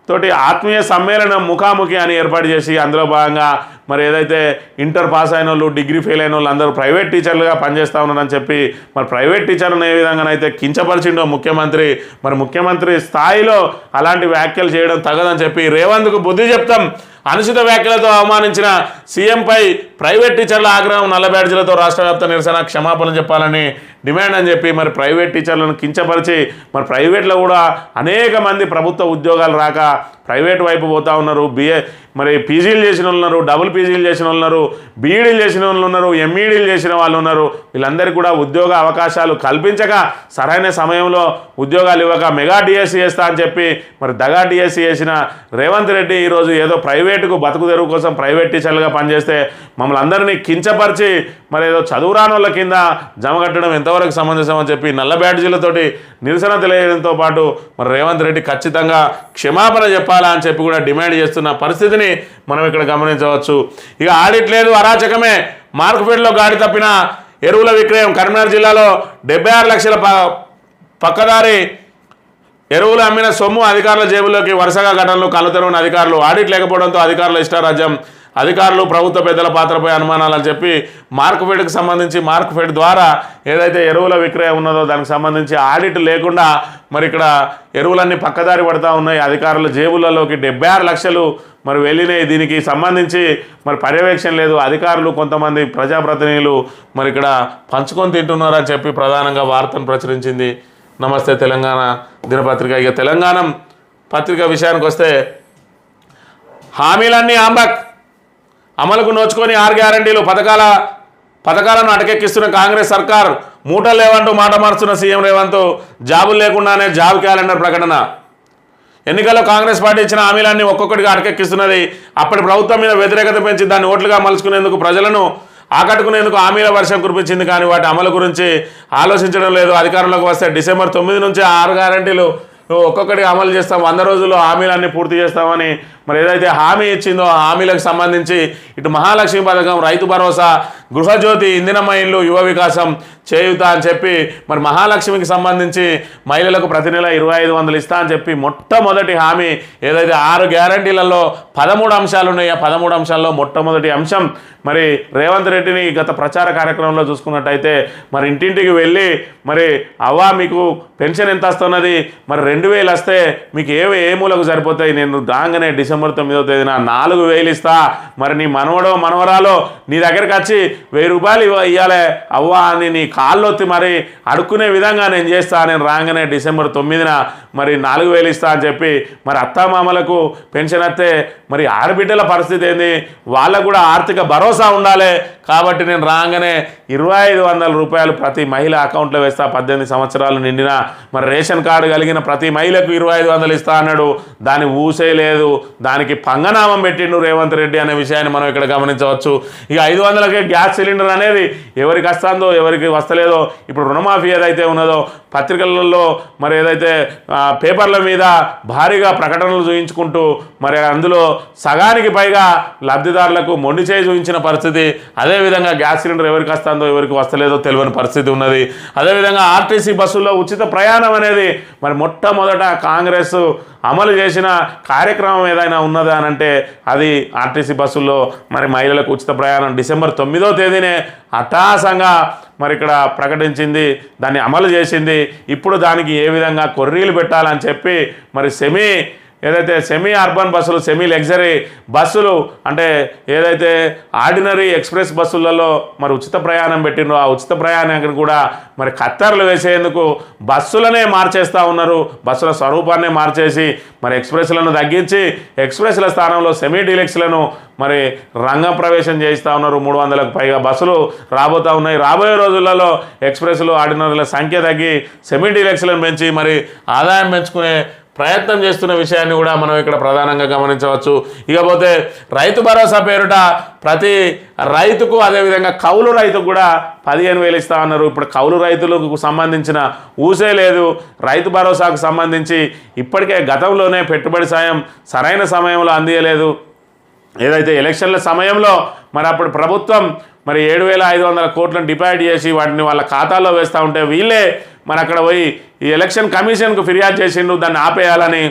తోటి ఆత్మీయ సమ్మేళనం ముఖాముఖి అని ఏర్పాటు చేసి అందులో భాగంగా మరి ఏదైతే ఇంటర్ పాస్ అయిన వాళ్ళు, డిగ్రీ ఫెయిల్ అయిన వాళ్ళు అందరూ ప్రైవేట్ టీచర్లుగా పనిచేస్తూ ఉన్నారని చెప్పి మరి ప్రైవేట్ టీచర్లను ఏ విధంగానైతే కించపరిచిండో ముఖ్యమంత్రి, మరి ముఖ్యమంత్రి స్థాయిలో అలాంటి వ్యాఖ్యలు చేయడం తగదని చెప్పి రేవంత్కు బుద్ధి చెప్తాం, అనుచిత వ్యాఖ్యలతో అవమానించిన సీఎంపై ప్రైవేట్ టీచర్ల ఆగ్రహం, నల్ల బ్యాడ్జీలతో రాష్ట్ర వ్యాప్త నిరసన, క్షమాపణ చెప్పాలని డిమాండ్ అని చెప్పి మరి ప్రైవేట్ టీచర్లను కించపరిచి మరి ప్రైవేట్లో కూడా అనేక మంది ప్రభుత్వ ఉద్యోగాలు రాక ప్రైవేట్ వైపు పోతూ ఉన్నారు. మరి పీజీలు చేసిన వాళ్ళు ఉన్నారు, డబుల్ పీజీలు చేసిన వాళ్ళు ఉన్నారు, బీఈడీలు చేసిన వాళ్ళు ఉన్నారు, ఎంఈడీలు చేసిన వాళ్ళు ఉన్నారు. వీళ్ళందరికీ కూడా ఉద్యోగ అవకాశాలు కల్పించక సరైన సమయంలో ఉద్యోగాలు ఇవ్వక మెగా డిఎస్సీ చేస్తా అని చెప్పి మరి దగా డిఎస్సీ చేసిన రేవంత్ రెడ్డి ఈరోజు ఏదో ప్రైవేటుకు బతుకు తెరువు కోసం ప్రైవేట్ టీచర్లుగా పనిచేస్తే మమ్మల్ని అందరినీ కించపరిచి మరి ఏదో చదువురాని వాళ్ళ కింద జమగట్టడం ఎంతవరకు సమంజసం అని చెప్పి నల్ల బ్యాడ్జీలతోటి నిరసన తెలియడంతో పాటు మరి రేవంత్ రెడ్డి ఖచ్చితంగా క్షమాపణ చెప్పాలా అని చెప్పి కూడా డిమాండ్ చేస్తున్న పరిస్థితిని మనం ఇక్కడ గమనించవచ్చు. ఇక ఆడిట్ లేదు, అరాచకమే. మార్కెట్లో గాడి తప్పిన ఎరువుల విక్రయం. కరీంనగర్ జిల్లాలో 76 లక్షల పక్కదారి ఎరువులు అమ్మిన సొమ్ము అధికారుల జేబుల్లోకి. వరుసగా ఘటనలు, కళ్ళు తెరవని అధికారులు. ఆడిట్ లేకపోవడంతో అధికారుల ఇష్టారాజ్యం. అధికారులు ప్రభుత్వ పెద్దల పాత్రపై అనుమానాలని చెప్పి మార్క్ఫెడ్కి సంబంధించి మార్క్ఫెడ్ ద్వారా ఏదైతే ఎరువుల విక్రయం ఉన్నదో దానికి సంబంధించి ఆడిట్ లేకుండా మరి ఇక్కడ ఎరువులన్నీ పక్కదారి పడతా ఉన్నాయి. అధికారుల జేబులలోకి 76 లక్షలు మరి వెళ్ళినాయి. దీనికి సంబంధించి మరి పర్యవేక్షణ లేదు. అధికారులు కొంతమంది ప్రజాప్రతినిధులు మరి ఇక్కడ పంచుకొని తింటున్నారని చెప్పి ప్రధానంగా వార్తను ప్రచురించింది నమస్తే తెలంగాణ దినపత్రిక. ఇక తెలంగాణ పత్రిక విషయానికి వస్తే హామీలన్నీ ఆంబక్, అమలుకు నోచుకొని 6 గ్యారంటీలు పథకాలను అటకెక్కిస్తున్న కాంగ్రెస్ సర్కార్, మూటలు లేవంటూ మాట మారుస్తున్న సీఎం రేవంత్, జాబులు లేకుండానే జాబ్ క్యాలెండర్ ప్రకటన. ఎన్నికల్లో కాంగ్రెస్ పార్టీ ఇచ్చిన హామీలన్నీ ఒక్కొక్కటిగా అటకెక్కిస్తున్నది. అప్పటి ప్రభుత్వం మీద వ్యతిరేకత పెంచి దాన్ని ఓట్లుగా మలుచుకునేందుకు, ప్రజలను ఆకట్టుకునేందుకు హామీల వర్షం కురిపించింది. కానీ వాటి అమలు గురించి ఆలోచించడం లేదు. అధికారంలోకి వస్తే డిసెంబర్ 9 నుంచి 6 గ్యారంటీలు ఒక్కొక్కటిగా అమలు చేస్తాం, 100 రోజుల్లో హామీలన్నీ పూర్తి చేస్తామని మరి ఏదైతే హామీ ఇచ్చిందో ఆ హామీలకు సంబంధించి ఇటు మహాలక్ష్మి పథకం, రైతు భరోసా, గృహజ్యోతి, ఇందిరమ్మ ఇల్లు, యువ వికాసం, చేయూత అని చెప్పి మరి మహాలక్ష్మికి సంబంధించి మహిళలకు ప్రతి నెల 2500 ఇస్తా అని చెప్పి మొట్టమొదటి హామీ ఏదైతే 6 గ్యారంటీలలో 13 అంశాలు ఉన్నాయి. ఆ 13 అంశాల్లో మొట్టమొదటి అంశం మరి రేవంత్ రెడ్డిని గత ప్రచార కార్యక్రమంలో చూసుకున్నట్టయితే మరి ఇంటింటికి వెళ్ళి మరి అవ్వా మీకు పెన్షన్ ఎంత వస్తున్నది, మరి 2000 వస్తే మీకు ఏ మూలకు సరిపోతాయి, నేను రాగానే డిసెంబర్ 9వ తేదీన 4000 ఇస్తా, మరి నీ మనవడో మనవరాలో నీ దగ్గరికి వచ్చి 1000 రూపాయలు ఇవ్వాలి అవ్వా అని నీ కాళ్ళొత్తి మరి అడుక్కునే విధంగా నేను చేస్తా, నేను రాగానే డిసెంబర్ 9న మరి 4000 ఇస్తా అని చెప్పి మరి అత్తామామలకు పెన్షన్ వస్తే మరి ఆడబిడ్డల పరిస్థితి ఏంది, వాళ్ళకు కూడా ఆర్థిక భరోసా ఉండాలి. కాబట్టి నేను రాగానే 2500 రూపాయలు ప్రతి మహిళ అకౌంట్లో వేస్తా, 18 సంవత్సరాలు నిండిన మరి రేషన్ కార్డు కలిగిన ప్రతి మహిళకు 2500 ఇస్తా అన్నాడు. దాని ఊసే లేదు, దానికి పంగనామం పెట్టిండు రేవంత్ రెడ్డి అనే విషయాన్ని మనం ఇక్కడ గమనించవచ్చు. ఇక 500కే గ్యాస్ సిలిండర్ అనేది ఎవరికి వస్తుందో ఎవరికి వస్తలేదో, ఇప్పుడు రుణమాఫీ ఏదైతే ఉన్నదో పత్రికలలో మరి ఏదైతే పేపర్ల మీద భారీగా ప్రకటనలు చూయించుకుంటూ మరి అందులో సగానికి పైగా లబ్ధిదారులకు మొండి చేయి చూపించిన పరిస్థితి. అదేవిధంగా గ్యాస్ సిలిండర్ ఎవరికి వస్తుందో ఎవరికి వస్తలేదో తెలియని పరిస్థితి ఉన్నది. అదేవిధంగా ఆర్టీసీ బస్సుల్లో ఉచిత ప్రయాణం అనేది మరి మొట్టమొదట కాంగ్రెస్ అమలు చేసిన కార్యక్రమం ఏదైనా ఉన్నదా అని అంటే అది ఆర్టీసీ బస్సుల్లో మరి మహిళలకు ఉచిత ప్రయాణం డిసెంబర్ 9వ తేదీనే అటాసంగా మరి ఇక్కడ ప్రకటించింది, దాన్ని అమలు చేసింది. ఇప్పుడు దానికి ఏ విధంగా కొర్రీలు పెట్టాలని చెప్పి మరి ఏదైతే సెమీ అర్బన్ బస్సులు, సెమీ లగ్జరీ బస్సులు అంటే ఏదైతే ఆర్డినరీ ఎక్స్ప్రెస్ బస్సులలో మరి ఉచిత ప్రయాణం పెట్టినో ఆ ఉచిత ప్రయాణానికి కూడా మరి కత్తెరలు వేసేందుకు బస్సులనే మార్చేస్తూ ఉన్నారు. బస్సుల స్వరూపాన్నే మార్చేసి మరి ఎక్స్ప్రెస్లను తగ్గించి ఎక్స్ప్రెస్ల స్థానంలో సెమీ డీలక్స్లను మరి రంగం ప్రవేశం చేయిస్తూ ఉన్నారు. 300లకు పైగా బస్సులు రాబోతూ ఉన్నాయి. రాబోయే రోజులలో ఎక్స్ప్రెస్లు ఆర్డినరీల సంఖ్య తగ్గి సెమీ డీలక్స్లను పెంచి మరి ఆదాయం పెంచుకునే ప్రయత్నం చేస్తున్న విషయాన్ని కూడా మనం ఇక్కడ ప్రధానంగా గమనించవచ్చు. ఇకపోతే రైతు భరోసా పేరుట ప్రతి రైతుకు అదేవిధంగా కౌలు రైతుకు కూడా 15,000 ఇస్తా ఉన్నారు. ఇప్పుడు కౌలు రైతులకు సంబంధించిన ఊసే లేదు. రైతు భరోసాకు సంబంధించి ఇప్పటికే గతంలోనే పెట్టుబడి సాయం సరైన సమయంలో అందియలేదు. ఏదైతే ఎలక్షన్ల సమయంలో మరి అప్పుడు ప్రభుత్వం మరి 7,500 కోట్లను డిపాజిట్ చేసి వాటిని వాళ్ళ ఖాతాలో వేస్తూ ఉంటే వీళ్ళే మరి అక్కడ పోయి ఈ ఎలక్షన్ కమిషన్కు ఫిర్యాదు చేసిండు దాన్ని ఆపేయాలని.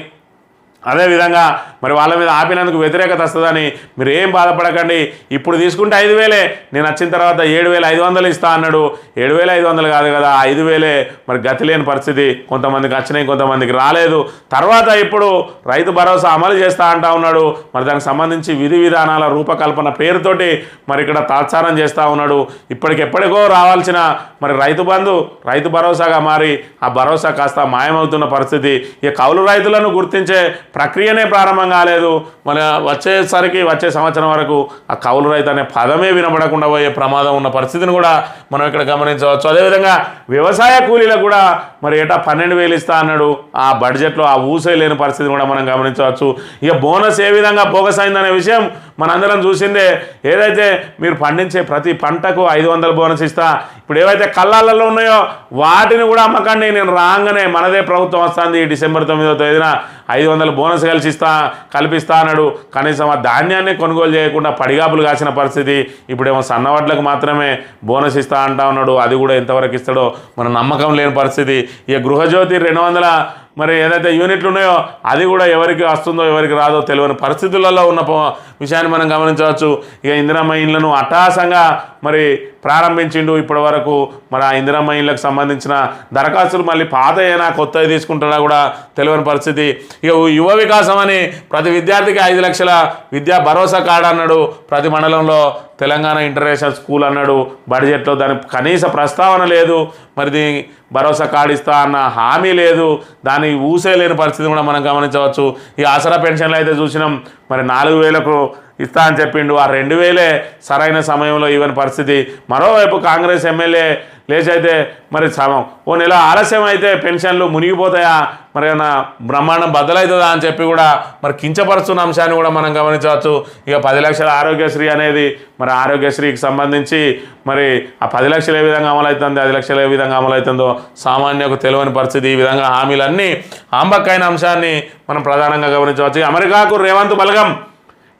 అదేవిధంగా మరి వాళ్ళ మీద ఆపినందుకు వ్యతిరేకత వస్తుందని మీరు ఏం బాధపడకండి, ఇప్పుడు తీసుకుంటే 5,000, నేను వచ్చిన తర్వాత 7,500 ఇస్తా అన్నాడు. 7,500 కాదు కదా, 5,000 మరి గతి లేని పరిస్థితి. కొంతమందికి వచ్చినాయి, కొంతమందికి రాలేదు. తర్వాత ఇప్పుడు రైతు భరోసా అమలు చేస్తా అంటా ఉన్నాడు. మరి దానికి సంబంధించి విధి విధానాల రూపకల్పన పేరుతోటి మరి ఇక్కడ తాత్సారం చేస్తూ ఉన్నాడు. ఇప్పటికెప్పటికో రావాల్సిన మరి రైతు బంధు రైతు భరోసాగా మారి ఆ భరోసా కాస్త మాయమవుతున్న పరిస్థితి. ఇక కౌలు రైతులను గుర్తించే ప్రక్రియనే ప్రారంభం కాలేదు. మన వచ్చే సంవత్సరం వరకు ఆ కౌలు రైతు అనే పదమే వినబడకుండా పోయే ప్రమాదం ఉన్న పరిస్థితిని కూడా మనం ఇక్కడ గమనించవచ్చు. అదేవిధంగా వ్యవసాయ కూలీలకు కూడా మరి ఏటా 12,000 ఇస్తా అన్నాడు. ఆ బడ్జెట్లో ఆ ఊసే లేని పరిస్థితిని కూడా మనం గమనించవచ్చు. ఇక బోనస్ ఏ విధంగా బోగస్ అయిందనే విషయం మనందరం చూసిందే. ఏదైతే మీరు పండించే ప్రతి పంటకు 500 బోనస్ ఇస్తా, ఇప్పుడు ఏవైతే కళ్ళాలలో ఉన్నాయో వాటిని కూడా అమ్మకండి, నేను రాగానే మనదే ప్రభుత్వం వస్తుంది డిసెంబర్ 9వ తేదీన 500 బోనస్ కల్పిస్తా అన్నాడు. కనీసం ఆ ధాన్యాన్ని కొనుగోలు చేయకుండా పడిగాపులు కాసిన పరిస్థితి. ఇప్పుడేమో సన్నవడ్లకు మాత్రమే బోనస్ ఇస్తా అంటా ఉన్నాడు. అది కూడా ఎంతవరకు ఇస్తాడో మన నమ్మకం లేని పరిస్థితి. ఇక గృహజ్యోతి 200 మరి ఏదైతే యూనిట్లు ఉన్నాయో అది కూడా ఎవరికి వస్తుందో ఎవరికి రాదో తెలియని పరిస్థితులలో ఉన్న విషయాన్ని మనం గమనించవచ్చు. ఇక ఇందిరమ్మ ఇండ్లను అట్టహాసంగా మరి ప్రారంభించిండు ఇప్పటి వరకు. మరి ఆ ఇందిరమ్మ ఇండ్లకు సంబంధించిన దరఖాస్తులు మళ్ళీ పాత అయినా కొత్తవి తీసుకుంటాడా కూడా తెలియని పరిస్థితి. ఇక యువ వికాసం అని ప్రతి విద్యార్థికి 5 లక్షల విద్యా భరోసా కార్డు అన్నాడు. ప్రతి మండలంలో తెలంగాణ ఇంటర్నేషనల్ స్కూల్ అన్నాడు. బడ్జెట్లో దాని కనీస ప్రస్తావన లేదు. మరి భరోసా కార్డు ఇస్తా అన్న హామీ లేదు. దాన్ని ఊసే లేని పరిస్థితి కూడా మనం గమనించవచ్చు. ఈ ఆసరా పెన్షన్లు అయితే చూసినాం, మరి 4,000కు ఇస్తా అని చెప్పిండు. ఆ 2,000 సరైన సమయంలో ఇవ్వని పరిస్థితి. మరోవైపు కాంగ్రెస్ ఎమ్మెల్యే లేచైతే మరి ఓ నెల ఆలస్యం అయితే పెన్షన్లు మునిగిపోతాయా, మరి ఏమైనా బ్రహ్మాండం బద్దలవుతుందా అని చెప్పి కూడా మరి కించపరుస్తున్న అంశాన్ని కూడా మనం గమనించవచ్చు. ఇక 10 లక్షల ఆరోగ్యశ్రీ అనేది మరి ఆరోగ్యశ్రీకి సంబంధించి మరి ఆ 10 లక్షలు ఏ విధంగా అమలవుతుంది, 10 లక్షలు ఏ విధంగా అమలవుతుందో సామాన్యకు తెలియని పరిస్థితి. ఈ విధంగా హామీలన్నీ ఆంబక్కైన అంశాన్ని మనం ప్రధానంగా గమనించవచ్చు. అమెరికాకు రేవంత్ బలగం.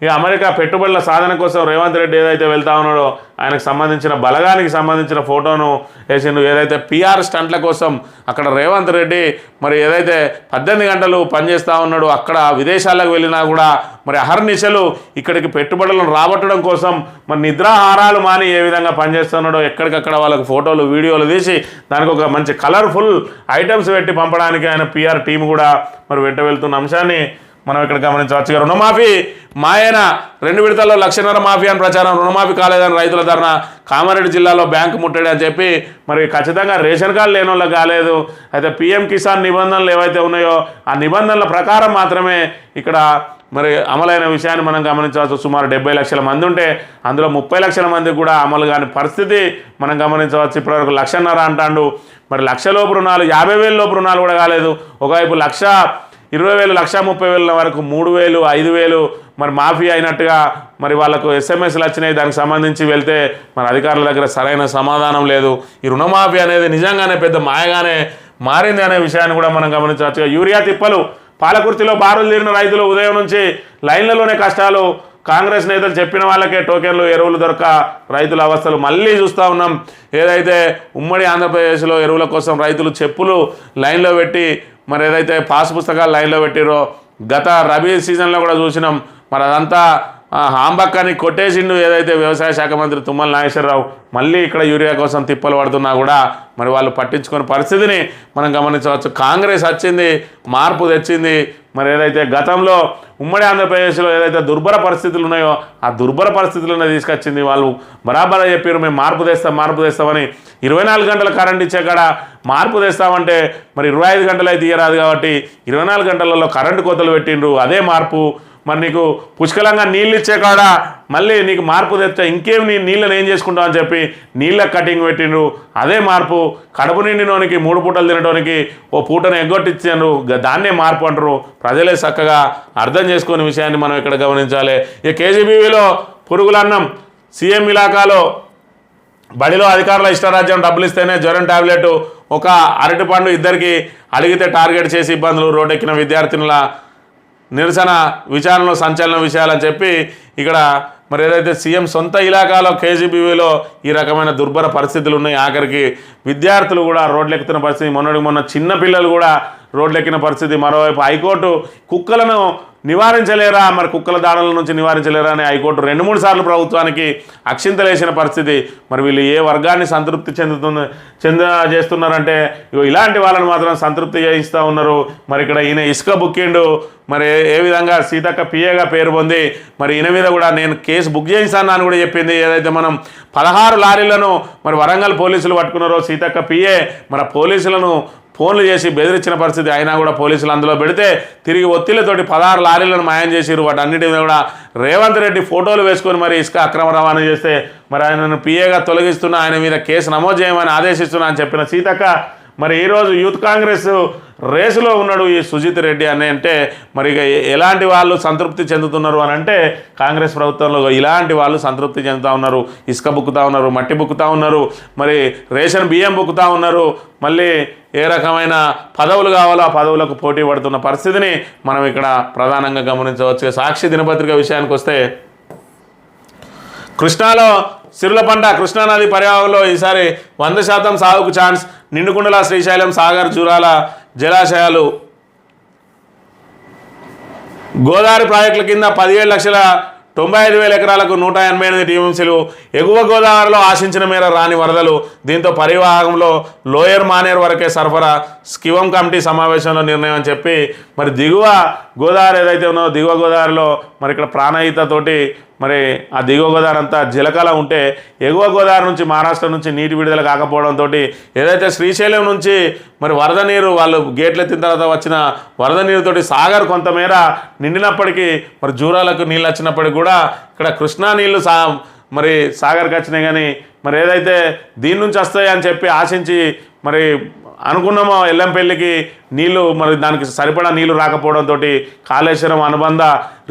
ఇక అమెరికా పెట్టుబడుల సాధన కోసం రేవంత్ రెడ్డి ఏదైతే వెళ్తా ఉన్నాడో ఆయనకు సంబంధించిన బలగానికి సంబంధించిన ఫోటోను వేసిండు. ఏదైతే పిఆర్ స్టంట్ల కోసం అక్కడ రేవంత్ రెడ్డి మరి ఏదైతే 18 గంటలు పనిచేస్తూ ఉన్నాడో అక్కడ విదేశాలకు వెళ్ళినా కూడా మరి అహర్నిశలు ఇక్కడికి పెట్టుబడులను రాబట్టడం కోసం మరి నిద్రాహారాలు మాని ఏ విధంగా పనిచేస్తున్నాడో ఎక్కడికక్కడ వాళ్ళకు ఫోటోలు వీడియోలు తీసి దానికి ఒక మంచి కలర్ఫుల్ ఐటమ్స్ పెట్టి పంపడానికి ఆయన పిఆర్ టీం కూడా మరి వెంట వెళ్తున్న అంశాన్ని మనం ఇక్కడ గమనించవచ్చు. రుణమాఫీ మాయన 2 విడతల్లో 1.5 లక్షల మాఫీ అని ప్రచారం. రుణమాఫీ కాలేదని రైతుల ధర్నా. కామారెడ్డి జిల్లాలో బ్యాంకు ముట్టడి అని చెప్పి మరి ఖచ్చితంగా రేషన్ కార్డు లేని వాళ్ళకి కాలేదు. అయితే పిఎం కిసాన్ నిబంధనలు ఏవైతే ఉన్నాయో ఆ నిబంధనల ప్రకారం మాత్రమే ఇక్కడ మరి అమలైన విషయాన్ని మనం గమనించవచ్చు. సుమారు 70 లక్షల మంది ఉంటే అందులో 30 లక్షల మందికి కూడా అమలు కాని పరిస్థితి మనం గమనించవచ్చు. ఇప్పటివరకు 1.5 లక్ష అంటాడు. మరి 1 లక్ష లోపు రుణాలు, 50,000 లోపు రుణాలు కూడా కాలేదు. ఒకవైపు 1,20,000, 1,30,000 వరకు 3,000, 5,000 మరి మాఫీ అయినట్టుగా మరి వాళ్ళకు ఎస్ఎంఎస్లు వచ్చినాయి. దానికి సంబంధించి వెళ్తే మరి అధికారుల దగ్గర సరైన సమాధానం లేదు. ఈ రుణమాఫీ అనేది నిజంగానే పెద్ద మాయగానే మారింది అనే విషయాన్ని కూడా మనం గమనించవచ్చు. యూరియా తిప్పలు. పాలకుర్తిలో బారులు తీరిన రైతులు ఉదయం నుంచి లైన్లలోనే కష్టాలు. కాంగ్రెస్ నేతలు చెప్పిన వాళ్ళకే టోకెన్లు, ఎరువులు దొరక రైతుల అవస్థలు మళ్ళీ చూస్తూ ఉన్నాం. ఏదైతే ఉమ్మడి ఆంధ్రప్రదేశ్లో ఎరువుల కోసం రైతులు చెప్పులు లైన్లో పెట్టి మరి ఏదైతే పాస్ పుస్తకాలు లైన్లో పెట్టిరో గత రబీ సీజన్లో కూడా చూసినాం. మరి అదంతా ఆంబక్కని కొట్టేసిండు ఏదైతే వ్యవసాయ శాఖ మంత్రి తుమ్మల నాగేశ్వరరావు. మళ్ళీ ఇక్కడ యూరియా కోసం తిప్పలు పడుతున్నా కూడా మరి వాళ్ళు పట్టించుకునే పరిస్థితిని మనం గమనించవచ్చు. కాంగ్రెస్ వచ్చింది, మార్పు తెచ్చింది. మరి ఏదైతే గతంలో ఉమ్మడి ఆంధ్రప్రదేశ్లో ఏదైతే దుర్భర పరిస్థితులు ఉన్నాయో ఆ దుర్భర పరిస్థితులను తీసుకొచ్చింది. వాళ్ళు బరాబర్ చెప్పారు మేము మార్పు తెస్తామని. 24 గంటల కరెంట్ ఇచ్చే కాడ మార్పు తెస్తామంటే మరి 25 గంటలు అయితే ఇయ్యరాదు కాబట్టి 24 గంటలలో కరెంటు కోతలు పెట్టిండ్రు. అదే మార్పు. మరి నీకు పుష్కలంగా నీళ్ళు ఇచ్చే కాడ మళ్ళీ నీకు మార్పు తెచ్చా ఇంకేం నీ నీళ్ళని ఏం చేసుకుంటావు అని చెప్పి నీళ్ళ కటింగ్ పెట్టిండ్రు. అదే మార్పు. కడుపు నిండినోనికి 3 పూటలు తినడానికి ఓ పూటను ఎగ్గొట్టించారు. దాన్నే మార్పు అంటారు. ప్రజలే చక్కగా అర్థం చేసుకునే విషయాన్ని మనం ఇక్కడ గమనించాలి. ఈ కేజీబీవీలో పురుగులన్నం. సీఎం ఇలాకాలో బడిలో అధికారుల ఇష్టరాజ్యం. డబ్బులు ఇస్తేనే జ్వరం టాబ్లెట్, ఒక అరటిపండు ఇద్దరికి అడిగితే టార్గెట్ చేసి ఇబ్బందులు. రోడ్డెక్కిన విద్యార్థినుల నిరసన విచారణలో సంచలన విషయాలని చెప్పి ఇక్కడ మరి ఏదైతే సీఎం సొంత ఇలాకాలో కేజీబీవీలో ఈ రకమైన దుర్భర పరిస్థితులు ఉన్నాయి. ఆఖరికి విద్యార్థులు కూడా రోడ్లెక్కుతున్న పరిస్థితి. మొన్న చిన్న పిల్లలు కూడా రోడ్లెక్కిన పరిస్థితి. మరోవైపు హైకోర్టు కుక్కలను నివారించలేరా, మరి కుక్కల దాడుల నుంచి నివారించలేరా అని హైకోర్టు 2-3 సార్లు ప్రభుత్వానికి అక్షింతలేసిన పరిస్థితి. మరి వీళ్ళు ఏ వర్గాన్ని సంతృప్తి చేస్తున్నారంటే ఇలాంటి వాళ్ళని మాత్రం సంతృప్తి చేయిస్తూ ఉన్నారు. మరి ఇక్కడ ఈయన ఇసుక బుక్కిండు. మరి ఏ విధంగా సీతక్క పిఏగా పేరు పొంది మరి ఈయన మీద కూడా నేను కేసు బుక్ చేయిస్తాను అని కూడా చెప్పింది. ఏదైతే మనం 16 లారీలను మరి వరంగల్ పోలీసులు పట్టుకున్నారో సీతక్క పిఏ మరి పోలీసులను ఫోన్లు చేసి బెదిరించిన పరిస్థితి. అయినా కూడా పోలీసులు అందులో పెడితే తిరిగి ఒత్తిళ్లతోటి 16 లారీలను మాయం చేసిరు. వాటన్నిటి మీద కూడా రేవంత్ రెడ్డి ఫోటోలు వేసుకొని మరి ఇసుక అక్రమ రవాణా చేస్తే మరి ఆయనను పిఏగా తొలగిస్తున్నా, ఆయన మీద కేసు నమోదు చేయమని ఆదేశిస్తున్నా అని చెప్పిన సీతక్క మరి ఈరోజు యూత్ కాంగ్రెస్ రేసులో ఉన్నాడు ఈ సుజిత్ రెడ్డి అని. అంటే మరి ఇక ఎలాంటి వాళ్ళు సంతృప్తి చెందుతున్నారు అని అంటే కాంగ్రెస్ ప్రభుత్వంలో ఇలాంటి వాళ్ళు సంతృప్తి చెందుతూ ఉన్నారు. ఇసుక బుక్కుతూ ఉన్నారు, మట్టి బుక్కుతూ ఉన్నారు, మరి రేషన్ బియ్యం బుక్కుతూ ఉన్నారు. మళ్ళీ ఏ రకమైన పదవులు కావాలో ఆ పదవులకు పోటీ పడుతున్న పరిస్థితిని మనం ఇక్కడ ప్రధానంగా గమనించవచ్చు. సాక్షి దినపత్రిక విషయానికి వస్తే కృష్ణాలో సిరుల పంట. కృష్ణానది పరివాహంలో ఈసారి 100% సాగుకు ఛాన్స్. నిండుకుండల, శ్రీశైలం, సాగర్, జూరాల జలాశయాలు గోదావరి ప్రాజెక్టుల కింద 17,95,000 ఎకరాలకు 188 టీఎంసీలు. ఎగువ గోదావరిలో ఆశించిన మేర రాని వరదలు. దీంతో పరివాహకంలో లోయర్ మానేర్ వరకే సరఫరా. స్కివం కమిటీ సమావేశంలో నిర్ణయం అని చెప్పి మరి దిగువ గోదావరి ఏదైతే ఉన్నదో దిగువ గోదావరిలో మరి ఇక్కడ ప్రాణహితతోటి మరి ఆ దిగువ గోదావరి అంతా జలకాల ఉంటే ఎగువ గోదావరి నుంచి మహారాష్ట్ర నుంచి నీటి విడుదల కాకపోవడంతో ఏదైతే శ్రీశైలం నుంచి మరి వరద నీరు వాళ్ళు గేట్లు ఎత్తిన తర్వాత వచ్చిన వరద నీరుతోటి సాగర్ కొంతమేర నిండినప్పటికీ మరి జూరాలకు నీళ్ళు వచ్చినప్పటికీ కూడా ఇక్కడ కృష్ణా నీళ్లు మరి సాగర్కి వచ్చినాయి. కానీ మరి ఏదైతే దీని నుంచి వస్తాయి అని చెప్పి ఆశించి మరి అనుకున్నామో ఎల్లంపల్లికి నీళ్లు మరి దానికి సరిపడా నీళ్లు రాకపోవడంతో కాళేశ్వరం అనుబంధ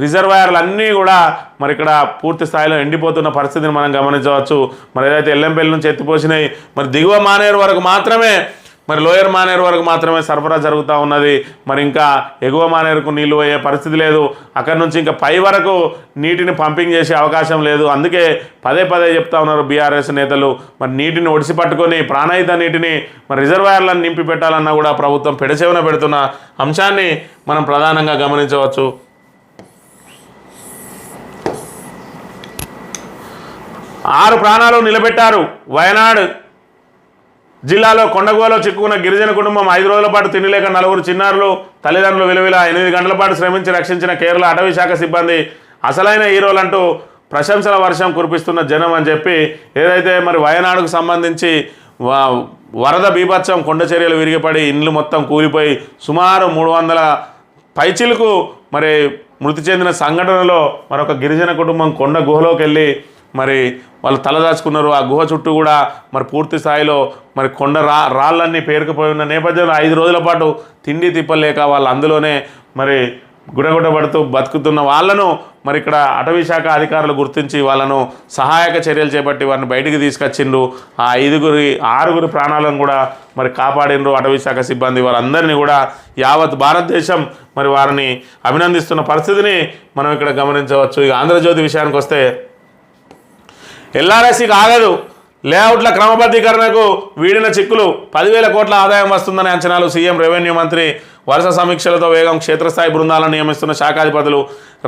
రిజర్వాయర్లు అన్నీ కూడా మరి ఇక్కడ పూర్తి స్థాయిలో ఎండిపోతున్న పరిస్థితిని మనం గమనించవచ్చు. మరి ఏదైతే ఎల్లంపల్లి నుంచి ఎత్తిపోసినాయి మరి దిగువ మానేరు వరకు మాత్రమే మరి లోయర్ మానేరు వరకు మాత్రమే సరఫరా జరుగుతూ ఉన్నది. మరి ఇంకా ఎగువ మానేరుకు నీళ్లు పోయే పరిస్థితి లేదు. అక్కడి నుంచి ఇంకా పై వరకు నీటిని పంపింగ్ చేసే అవకాశం లేదు. అందుకే పదే చెప్తా ఉన్నారు బీఆర్ఎస్ నేతలు. మరి నీటిని ఒడిసి పట్టుకొని ప్రాణహిత నీటిని మరి రిజర్వాయర్లను నింపి పెట్టాలన్నా కూడా ప్రభుత్వం పెడచెవిన పెడుతున్న అంశాన్ని మనం ప్రధానంగా గమనించవచ్చు. 6 ప్రాణాలు నిలబెట్టారు. వయనాడ్ జిల్లాలో కొండగోలో చిక్కుకున్న గిరిజన కుటుంబం 5 రోజుల పాటు తినలేక 4 చిన్నారులు తల్లిదండ్రులు విలువిల 8 గంటల పాటు శ్రమించి రక్షించిన కేరళ అటవీ శాఖ సిబ్బంది అసలైన హీరోలంటూ ప్రశంసల వర్షం కురిపిస్తున్న జనం అని చెప్పి ఏదైతే మరి వయనాడుకు సంబంధించి వరద బీభత్సం కొండ చర్యలు విరిగిపడి ఇండ్లు మొత్తం కూలిపోయి సుమారు 300 పైచిలకు మరి మృతి చెందిన సంఘటనలో మరొక గిరిజన కుటుంబం కొండ గుహలోకి వెళ్ళి మరి వాళ్ళు తలదాచుకున్నారు. ఆ గుహ చుట్టూ కూడా మరి పూర్తి స్థాయిలో మరి కొండ రాళ్ళన్నీ పేరుకుపోయి ఉన్న నేపథ్యంలో 5 రోజుల పాటు తిండి తిప్పలేక వాళ్ళు అందులోనే మరి గుడగుడబడుతూ బతుకుతున్న వాళ్ళను మరి ఇక్కడ అటవీ శాఖ అధికారులు గుర్తించి వాళ్ళను సహాయక చర్యలు చేపట్టి వారిని బయటికి తీసుకొచ్చిండ్రు. ఆ 6 ప్రాణాలను కూడా మరి కాపాడిండ్రు అటవీ శాఖ సిబ్బంది. వారందరినీ కూడా యావత్ భారతదేశం మరి వారిని అభినందిస్తున్న పరిస్థితిని మనం ఇక్కడ గమనించవచ్చు. ఇక ఆంధ్రజ్యోతి విషయానికి వస్తే ఎల్ఆర్ఎస్కి ఆగదు. లేఅవుట్ల క్రమబద్ధీకరణకు వీడిన చిక్కులు. 10,000 కోట్ల ఆదాయం వస్తుందనే అంచనాలు. సీఎం రెవెన్యూ మంత్రి వరుస సమీక్షలతో వేగం. క్షేత్రస్థాయి బృందాలను నియమిస్తున్న శాఖాధిపతులు.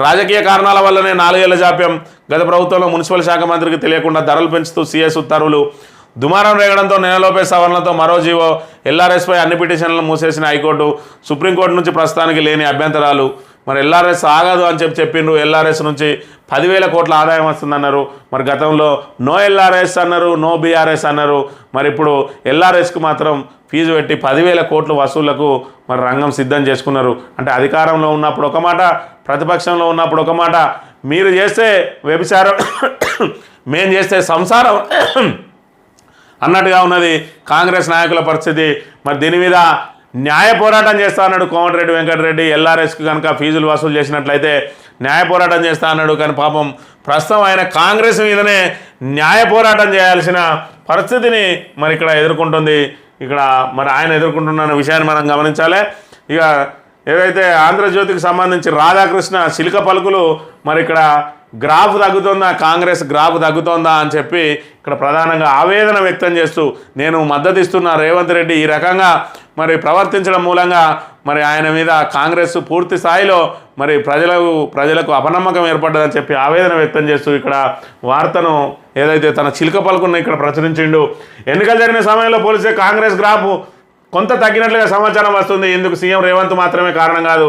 రాజకీయ కారణాల వల్లనే 4 ఏళ్ల జాప్యం. గత ప్రభుత్వంలో మున్సిపల్ శాఖ మంత్రికి తెలియకుండా ధరలు పెంచుతూ సీఎస్ ఉత్తర్వులు. దుమారం రేగడంతో నెలలోపే సవరణలతో మరో జీవో. ఎల్ఆర్ఎస్పై అన్ని పిటిషన్లను మూసేసిన హైకోర్టు. సుప్రీంకోర్టు నుంచి ప్రస్తుతానికి లేని అభ్యంతరాలు. మరి ఎల్ఆర్ఎస్ ఆగదు అని చెప్పిండ్రు. ఎల్ఆర్ఎస్ నుంచి 10,000 కోట్ల ఆదాయం వస్తుందన్నారు. మరి గతంలో నో ఎల్ఆర్ఎస్ అన్నారు, నో బీఆర్ఎస్ అన్నారు. మరి ఇప్పుడు ఎల్ఆర్ఎస్కు మాత్రం ఫీజు పెట్టి 10,000 కోట్ల వసూళ్లకు మరి రంగం సిద్ధం చేసుకున్నారు. అంటే అధికారంలో ఉన్నప్పుడు ఒక మాట, ప్రతిపక్షంలో ఉన్నప్పుడు ఒక మాట. మీరు చేస్తే వ్యభిచారం, మేం చేస్తే సంసారం అన్నట్టుగా ఉన్నది కాంగ్రెస్ నాయకుల పరిస్థితి. మరి దీని మీద న్యాయ పోరాటం చేస్తా అన్నాడు కోమటిరెడ్డి వెంకటరెడ్డి. ఎల్ఆర్ఎస్కి కనుక ఫీజులు వసూలు చేసినట్లయితే న్యాయ పోరాటం చేస్తా అన్నాడు. కానీ పాపం ప్రస్తుతం ఆయన కాంగ్రెస్ మీదనే న్యాయ పోరాటం చేయాల్సిన పరిస్థితిని మరి ఇక్కడ ఎదుర్కొంటుంది. ఇక్కడ మరి ఆయన ఎదుర్కొంటున్న విషయాన్ని మనం గమనించాలి. ఇక ఏదైతే ఆంధ్రజ్యోతికి సంబంధించి రాధాకృష్ణ చిలుక పలుకులు మరి ఇక్కడ గ్రాఫ్ తగ్గుతుందా, కాంగ్రెస్ గ్రాఫ్ తగ్గుతుందా అని చెప్పి ఇక్కడ ప్రధానంగా ఆవేదన వ్యక్తం చేస్తూ నేను మద్దతు ఇస్తున్న రేవంత్ రెడ్డి ఈ రకంగా మరి ప్రవర్తించడం మూలంగా మరి ఆయన మీద కాంగ్రెస్ పూర్తి స్థాయిలో మరి ప్రజలకు అపనమ్మకం ఏర్పడ్డదని చెప్పి ఆవేదన వ్యక్తం చేస్తూ ఇక్కడ వార్తను ఏదైతే తన చిలుక పలుకున్న ఇక్కడ ప్రచురించిండు. ఎన్నికలు జరిగిన సమయంలో పోలిస్తే కాంగ్రెస్ గ్రాఫ్ కొంత తగ్గినట్లుగా సమాచారం వస్తుంది. ఇందుకు సీఎం రేవంత్ మాత్రమే కారణం కాదు,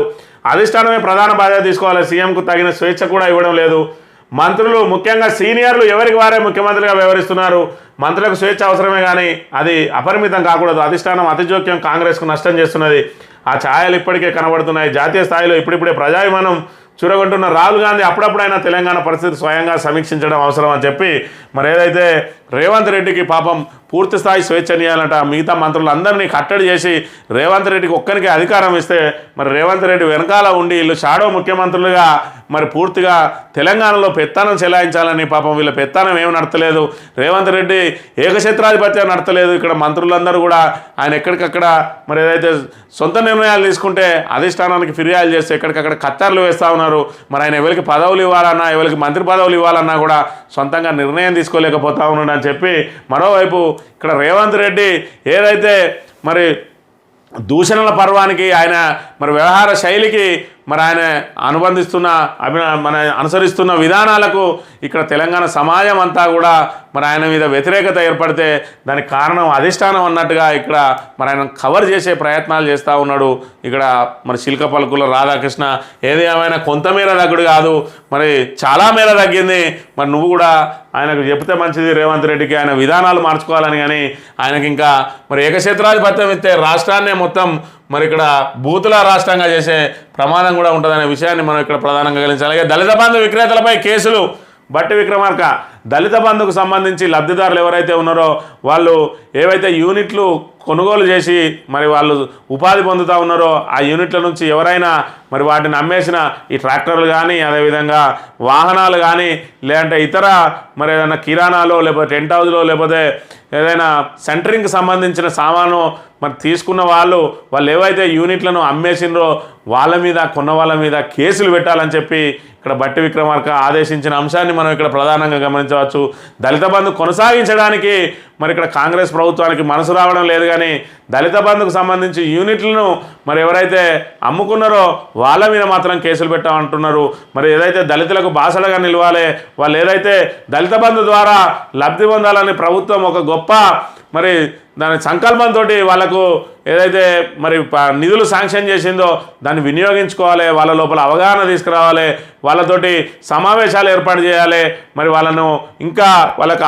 అధిష్టానమే ప్రధాన బాధ్యత తీసుకోవాలి. సీఎంకు తగిన స్వేచ్ఛ కూడా ఇవ్వడం లేదు. మంత్రులు ముఖ్యంగా సీనియర్లు ఎవరికి వారే ముఖ్యమంత్రిగా వ్యవహరిస్తున్నారు. మంత్రులకు స్వేచ్ఛ అవసరమే కానీ అది అపరిమితం కాకూడదు. అధిష్టానం అతిజోక్యం కాంగ్రెస్కు నష్టం చేస్తున్నది. ఆ ఛాయలు ఇప్పటికే కనబడుతున్నాయి. జాతీయ స్థాయిలో ఇప్పుడిప్పుడే ప్రజాభిమానం చూరగొంటున్న రాహుల్ గాంధీ అప్పుడప్పుడైనా తెలంగాణ పరిస్థితి స్వయంగా సమీక్షించడం అవసరం అని చెప్పి మరి ఏదైతే రేవంత్ రెడ్డికి పాపం పూర్తి స్థాయి స్వేచ్ఛనీయాలంట. మిగతా మంత్రులందరినీ కట్టడి చేసి రేవంత్ రెడ్డికి ఒక్కరికి అధికారం ఇస్తే మరి రేవంత్ రెడ్డి వెనకాల ఉండి వీళ్ళు షాడో ముఖ్యమంత్రులుగా మరి పూర్తిగా తెలంగాణలో పెత్తనం చెలాయించాలని పాపం వీళ్ళ పెత్తనం ఏమి నడతలేదు. రేవంత్ రెడ్డి ఏకఛత్రాధిపత్యం నడతలేదు. ఇక్కడ మంత్రులందరూ కూడా ఆయన ఎక్కడికక్కడ మరి ఏదైతే సొంత నిర్ణయాలు తీసుకుంటే అధిష్టానానికి ఫిర్యాదు చేస్తే ఎక్కడికక్కడ కత్తర్లు వేస్తూ ఉన్నారు. మరి ఆయన ఎవరికి పదవులు ఇవ్వాలన్నా, ఎవరికి మంత్రి పదవులు ఇవ్వాలన్నా కూడా సొంతంగా నిర్ణయం తీసుకోలేకపోతా ఉన్నాడు అని చెప్పి మరోవైపు ఇక్కడ రేవంత్ రెడ్డి ఏదైతే మరి దూషణల పర్వానికి ఆయన మరి వ్యవహార శైలికి మరి ఆయన అనుబంధిస్తున్న మన అనుసరిస్తున్న విధానాలకు ఇక్కడ తెలంగాణ సమాజం అంతా కూడా మరి ఆయన మీద వ్యతిరేకత ఏర్పడితే దానికి కారణం అధిష్టానం అన్నట్టుగా ఇక్కడ మరి ఆయన కవర్ చేసే ప్రయత్నాలు చేస్తూ ఉన్నాడు. ఇక్కడ మరి చిలక పలుకుల రాధాకృష్ణ ఏది ఏమైనా కొంతమేర తగ్గుడు కాదు, మరి చాలా మేర తగ్గింది. మరి నువ్వు కూడా ఆయనకు చెప్తే మంచిది రేవంత్ రెడ్డికి, ఆయన విధానాలు మార్చుకోవాలని. కానీ ఆయనకి ఇంకా మరి ఏకక్షేత్రాధిపత్యం ఇస్తే రాష్ట్రాన్నే మొత్తం మరి ఇక్కడ బూతుల రాష్ట్రంగా చేసే ప్రమాదం కూడా ఉంటుందనే విషయాన్ని మనం ఇక్కడ ప్రధానంగా గమనించాలి. అలాగే దళిత బంధు విక్రేతలపై కేసులు. బట్టి విక్రమార్క దళిత బంధుకు సంబంధించి లబ్ధిదారులు ఎవరైతే ఉన్నారో వాళ్ళు ఏవైతే యూనిట్లు కొనుగోలు చేసి మరి వాళ్ళు ఉపాధి పొందుతూ ఉన్నారో ఆ యూనిట్ల నుంచి ఎవరైనా మరి వాటిని అమ్మేసిన ఈ ట్రాక్టర్లు కానీ అదేవిధంగా వాహనాలు కానీ లేదంటే ఇతర మరి ఏదైనా కిరాణాలో లేకపోతే టెంట్ హౌస్లో లేకపోతే ఏదైనా సెంటరింగ్కి సంబంధించిన సామాను మరి తీసుకున్న వాళ్ళు ఏవైతే యూనిట్లను అమ్మేసినరో వాళ్ళ మీద కొన్న వాళ్ళ మీద కేసులు పెట్టాలని చెప్పి ఇక్కడ బట్టి విక్రమార్క ఆదేశించిన అంశాన్ని మనం ఇక్కడ ప్రధానంగా గమనించవచ్చు. దళిత బంధు కొనసాగించడానికి మరి ఇక్కడ కాంగ్రెస్ ప్రభుత్వానికి మనసు రావడం లేదు. కానీ దళిత బంధుకు సంబంధించి యూనిట్లను మరి ఎవరైతే అమ్ముకున్నారో వాళ్ళ మీద మాత్రం కేసులు పెట్టామంటున్నారు. మరి ఏదైతే దళితులకు బాసడగా నిలవాలి, వాళ్ళు ఏదైతే దళిత బంధు ద్వారా లబ్ధి పొందాలని ప్రభుత్వం ఒక గొప్ప మరి దాని సంకల్పంతో వాళ్ళకు ఏదైతే మరి నిధులు శాంక్షన్ చేసిందో దాన్ని వినియోగించుకోవాలి, వాళ్ళ లోపల అవగాహన తీసుకురావాలి, వాళ్ళతోటి సమావేశాలు ఏర్పాటు చేయాలి, మరి వాళ్ళను ఇంకా వాళ్ళకు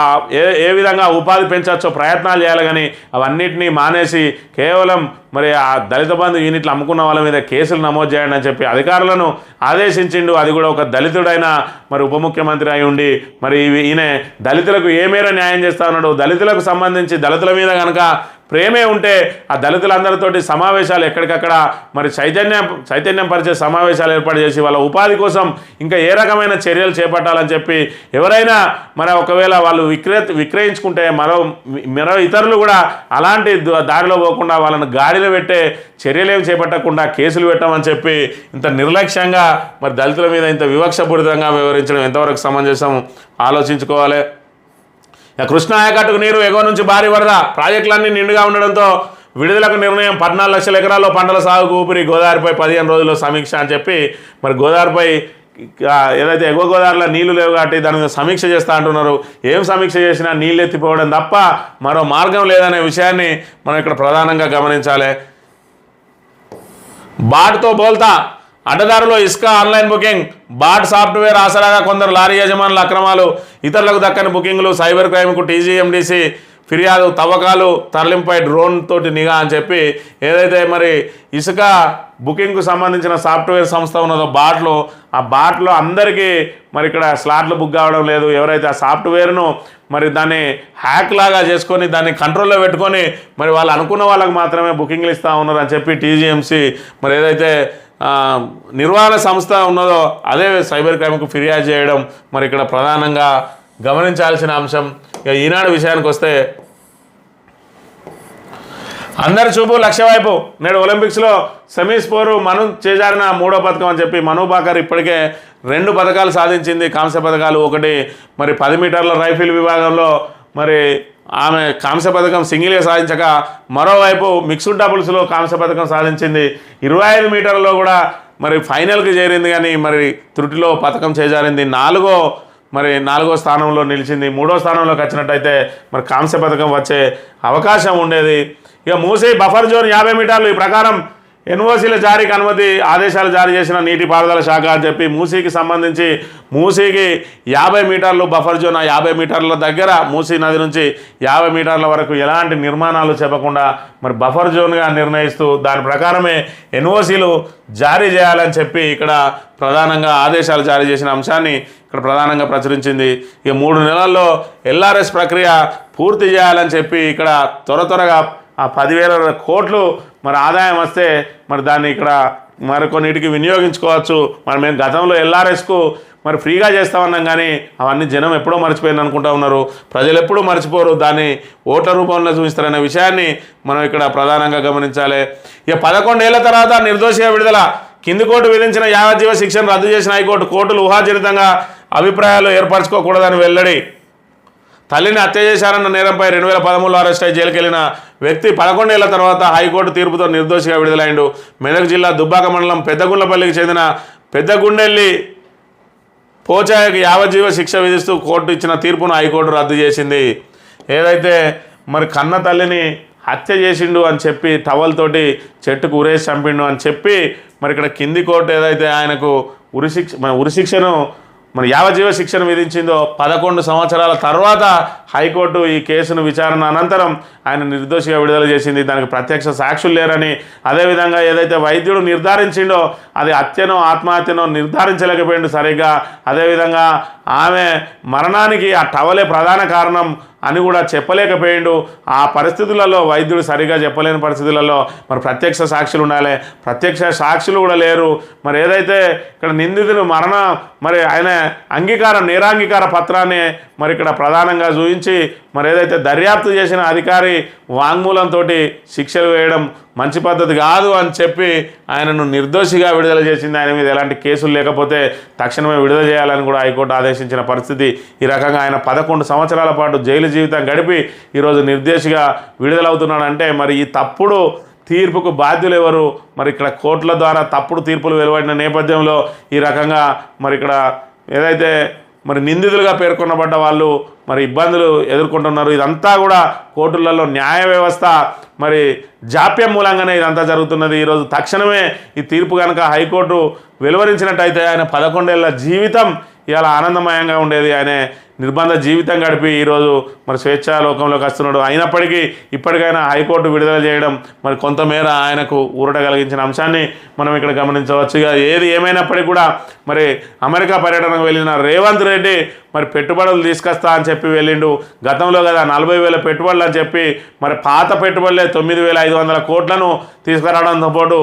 ఏ విధంగా ఉపాధి పెంచవచ్చో ప్రయత్నాలు చేయాలి. కానీ అవన్నిటినీ మానేసి కేవలం మరి ఆ దళిత బంధు యూనిట్లు అమ్ముకున్న వాళ్ళ మీద కేసులు నమోదు చేయండి అని చెప్పి అధికారులను ఆదేశించిండు. అది కూడా ఒక దళితుడైన మరి ఉప ముఖ్యమంత్రి అయి ఉండి మరి ఈయన దళితులకు ఏ మేర న్యాయం చేస్తా ఉన్నాడు. దళితులకు సంబంధించి దళితుల మీద కనుక ప్రేమే ఉంటే ఆ దళితులందరితోటి సమావేశాలు ఎక్కడికక్కడ మరి చైతన్యం పరిచే సమావేశాలు ఏర్పాటు చేసి వాళ్ళ ఉపాధి కోసం ఇంకా ఏ రకమైన చర్యలు చేపట్టాలని చెప్పి ఎవరైనా మరి ఒకవేళ వాళ్ళు విక్రయించుకుంటే మరో ఇతరులు కూడా అలాంటి దారిలో పోకుండా వాళ్ళని గాడిలో పెట్టే చర్యలేమి చేపట్టకుండా కేసులు పెట్టామని చెప్పి ఇంత నిర్లక్ష్యంగా మరి దళితుల మీద ఇంత వివక్షపూరితంగా వ్యవహరించడం ఎంతవరకు సమంజసం ఆలోచించుకోవాలి. కృష్ణా ఆయకట్టుకు నీరు ఎగువ నుంచి భారీ వరద, ప్రాజెక్టులన్నీ నిండుగా ఉండడంతో విడుదలకు నిర్ణయం. 14 లక్షల ఎకరాల్లో పంటల సాగుకు ఊపిరి. గోదావరిపై 15 రోజుల్లో సమీక్ష అని చెప్పి మరి గోదావరిపై ఏదైతే ఎగువ గోదావరిలో నీళ్లు లేవు కాబట్టి దాని మీద సమీక్ష చేస్తూ అంటున్నారు. ఏం సమీక్ష చేసినా నీళ్ళు ఎత్తిపోవడం తప్ప మరో మార్గం లేదనే విషయాన్ని మనం ఇక్కడ ప్రధానంగా గమనించాలి. బాట్తో బోల్తా అడ్డదారులో ఇసుక ఆన్లైన్ బుకింగ్. బాట్ సాఫ్ట్వేర్ ఆసరాగా కొందరు లారీ యజమానుల అక్రమాలు, ఇతరులకు దక్కని బుకింగ్లు, సైబర్ క్రైమ్కు టీజీఎండీసీ ఫిర్యాదు, తవ్వకాలు తరలింపై డ్రోన్ తోటి నిఘా అని చెప్పి ఏదైతే మరి ఇసుక బుకింగ్కు సంబంధించిన సాఫ్ట్వేర్ సంస్థ ఉన్నదో ఆ బాట్లో అందరికీ మరి ఇక్కడ స్లాట్లు బుక్ కావడం లేదు. ఎవరైతే ఆ సాఫ్ట్వేర్ను మరి దాన్ని హ్యాక్ లాగా చేసుకొని దాన్ని కంట్రోల్లో పెట్టుకొని మరి వాళ్ళు అనుకున్న వాళ్ళకి మాత్రమే బుకింగ్లు ఇస్తూ ఉన్నారు అని చెప్పి టీజీఎంసీ మరి ఏదైతే నిర్వహణ సంస్థ ఉన్నదో అదే సైబర్ క్రైమ్కు ఫిర్యాదు చేయడం మరి ఇక్కడ ప్రధానంగా గమనించాల్సిన అంశం. ఇక ఈనాడు విషయానికి వస్తే అందరి చూపు లక్ష్య వైపు. నేడు ఒలింపిక్స్లో సెమీస్ పోరు మను చేజారిన 3వ పథకం అని చెప్పి మను బాకర్ ఇప్పటికే 2 పథకాలు సాధించింది, కాంస్య పథకాలు. ఒకటి మరి 10 మీటర్ల రైఫిల్ విభాగంలో మరి ఆమె కాంస్య పథకం సింగిల్గా సాధించక మరోవైపు మిక్స్డ్ డబుల్స్లో కాంస్య పథకం సాధించింది. 25 మీటర్లలో కూడా మరి ఫైనల్కి చేరింది కానీ మరి త్రుటిలో పథకం చేజారింది. నాలుగో స్థానంలో నిలిచింది. 3వ స్థానంలోకి వచ్చినట్టయితే మరి కాంస్య పథకం వచ్చే అవకాశం ఉండేది. ఇక మూసీ బఫర్ జోన్ 50 మీటర్లు. ఈ ప్రకారం ఎన్ఓసీల జారీకి అనుమతి ఆదేశాలు జారీ చేసిన నీటిపారుదల శాఖ అని చెప్పి మూసీకి సంబంధించి మూసీకి 50 మీటర్లు బఫర్ జోన్. 50 మీటర్ల దగ్గర మూసీ నది నుంచి 50 మీటర్ల వరకు ఎలాంటి నిర్మాణాలు చెప్పకుండా మరి బఫర్ జోన్గా నిర్ణయిస్తూ దాని ప్రకారమే ఎన్ఓసీలు జారీ చేయాలని చెప్పి ఇక్కడ ప్రధానంగా ఆదేశాలు జారీ చేసిన అంశాన్ని ఇక్కడ ప్రధానంగా ప్రచురించింది. ఇక 3 నెలల్లో ఎల్ఆర్ఎస్ ప్రక్రియ పూర్తి చేయాలని చెప్పి ఇక్కడ త్వరగా ఆ 10,000 కోట్లు మరి ఆదాయం వస్తే మరి దాన్ని ఇక్కడ మరికొన్నిటికి వినియోగించుకోవచ్చు. మరి మేము గతంలో ఎల్ఆర్ఎస్కు మరి ఫ్రీగా చేస్తామన్నాం కానీ అవన్నీ జనం ఎప్పుడో మర్చిపోయింది అనుకుంటా ఉన్నారు. ప్రజలు ఎప్పుడూ మర్చిపోరు, దాన్ని ఓట్ల రూపంలో చూపిస్తారనే విషయాన్ని మనం ఇక్కడ ప్రధానంగా గమనించాలి. ఇక 11 ఏళ్ల తర్వాత నిర్దోషిగా విడుదల. కింది కోర్టు విధించిన యావజ్జీవ శిక్షను రద్దు చేసిన హైకోర్టు. కోర్టులు ఊహాజనితంగా అభిప్రాయాలు ఏర్పరచుకోకూడదని వెల్లడి. తల్లిని హత్య చేశారన్న నేరంపై 2013లో అరెస్ట్ అయి జైలుకి వెళ్ళిన వ్యక్తి 11 ఏళ్ల తర్వాత హైకోర్టు తీర్పుతో నిర్దోషిగా విడుదలైండు. మెదక్ జిల్లా దుబ్బాక మండలం పెద్దగుండ్లపల్లికి చెందిన పెద్దగుండెల్లి పోచాయకి యావజ్జీవ శిక్ష విధిస్తూ కోర్టు ఇచ్చిన తీర్పును హైకోర్టు రద్దు చేసింది. ఏదైతే మరి కన్న తల్లిని హత్య చేసిండు అని చెప్పి టవల్తోటి చెట్టుకు ఉరేసి చంపిండు అని చెప్పి మరి ఇక్కడ కింది కోర్టు ఏదైతే ఆయనకు ఉరిశిక్షను మరి యావజ్జీవ శిక్షను విధించిందో 11 సంవత్సరాల తర్వాత హైకోర్టు ఈ కేసును విచారణ అనంతరం ఆయన నిర్దోషిగా విడుదల చేసింది. దానికి ప్రత్యక్ష సాక్షులు లేరని, అదేవిధంగా ఏదైతే వైద్యుడు నిర్ధారించిండో అది హత్యనో ఆత్మహత్యనో నిర్ధారించలేకపోయిండు సరిగ్గా. అదేవిధంగా ఆమె మరణానికి ఆ టవలే ప్రధాన కారణం అని కూడా చెప్పలేకపోయిండు. ఆ పరిస్థితులలో వైద్యుడు సరిగా చెప్పలేని పరిస్థితులలో మరి ప్రత్యక్ష సాక్షులు ఉండాలి, ప్రత్యక్ష సాక్షులు కూడా లేరు. మరి ఏదైతే ఇక్కడ నిందితుడు మరి ఆయన నేరాంగీకార పత్రాన్ని మరి ఇక్కడ ప్రధానంగా చూపించి మరి ఏదైతే దర్యాప్తు చేసిన అధికారి వాంగ్మూలంతో శిక్షలు వేయడం మంచి పద్ధతి కాదు అని చెప్పి ఆయనను నిర్దోషిగా విడుదల చేసింది. ఆయన మీద ఎలాంటి కేసులు లేకపోతే తక్షణమే విడుదల చేయాలని కూడా హైకోర్టు ఆదేశించిన పరిస్థితి. ఈ రకంగా ఆయన 11 సంవత్సరాల పాటు జైలు జీవితం గడిపి ఈరోజు నిర్దోషిగా విడుదలవుతున్నాడంటే మరి ఈ తప్పుడు తీర్పుకు బాధ్యులు ఎవరు? మరి ఇక్కడ కోర్టుల ద్వారా తప్పుడు తీర్పులు వెలువడిన నేపథ్యంలో ఈ రకంగా మరి ఇక్కడ ఏదైతే మరి నిందితులుగా పేర్కొనబడ్డ వాళ్ళు మరి ఇబ్బందులు ఎదుర్కొంటున్నారు. ఇదంతా కూడా కోర్టులలో న్యాయ వ్యవస్థ మరి జాప్యం మూలంగానే ఇదంతా జరుగుతున్నది. ఈరోజు తక్షణమే ఈ తీర్పు కనుక హైకోర్టు వెలువరించినట్టయితే ఆయన 11 ఏళ్ల జీవితం ఇవాళ ఆనందమయంగా ఉండేది. ఆయన నిర్బంధ జీవితం గడిపి ఈరోజు మరి స్వేచ్ఛా లోకంలోకి వస్తున్నాడు. అయినప్పటికీ ఇప్పటికైనా హైకోర్టు విడుదల చేయడం మరి కొంతమేర ఆయనకు ఊరట కలిగించిన అంశాన్ని మనం ఇక్కడ గమనించవచ్చు. ఏది ఏమైనప్పటికీ కూడా మరి అమెరికా పర్యటనకు వెళ్ళిన రేవంత్ రెడ్డి మరి పెట్టుబడులు తీసుకొస్తా అని చెప్పి వెళ్ళిండు. గతంలో కదా 40,000 పెట్టుబడులు అని చెప్పి మరి పాత పెట్టుబడులే 9,500 కోట్లను తీసుకురావడంతో పాటు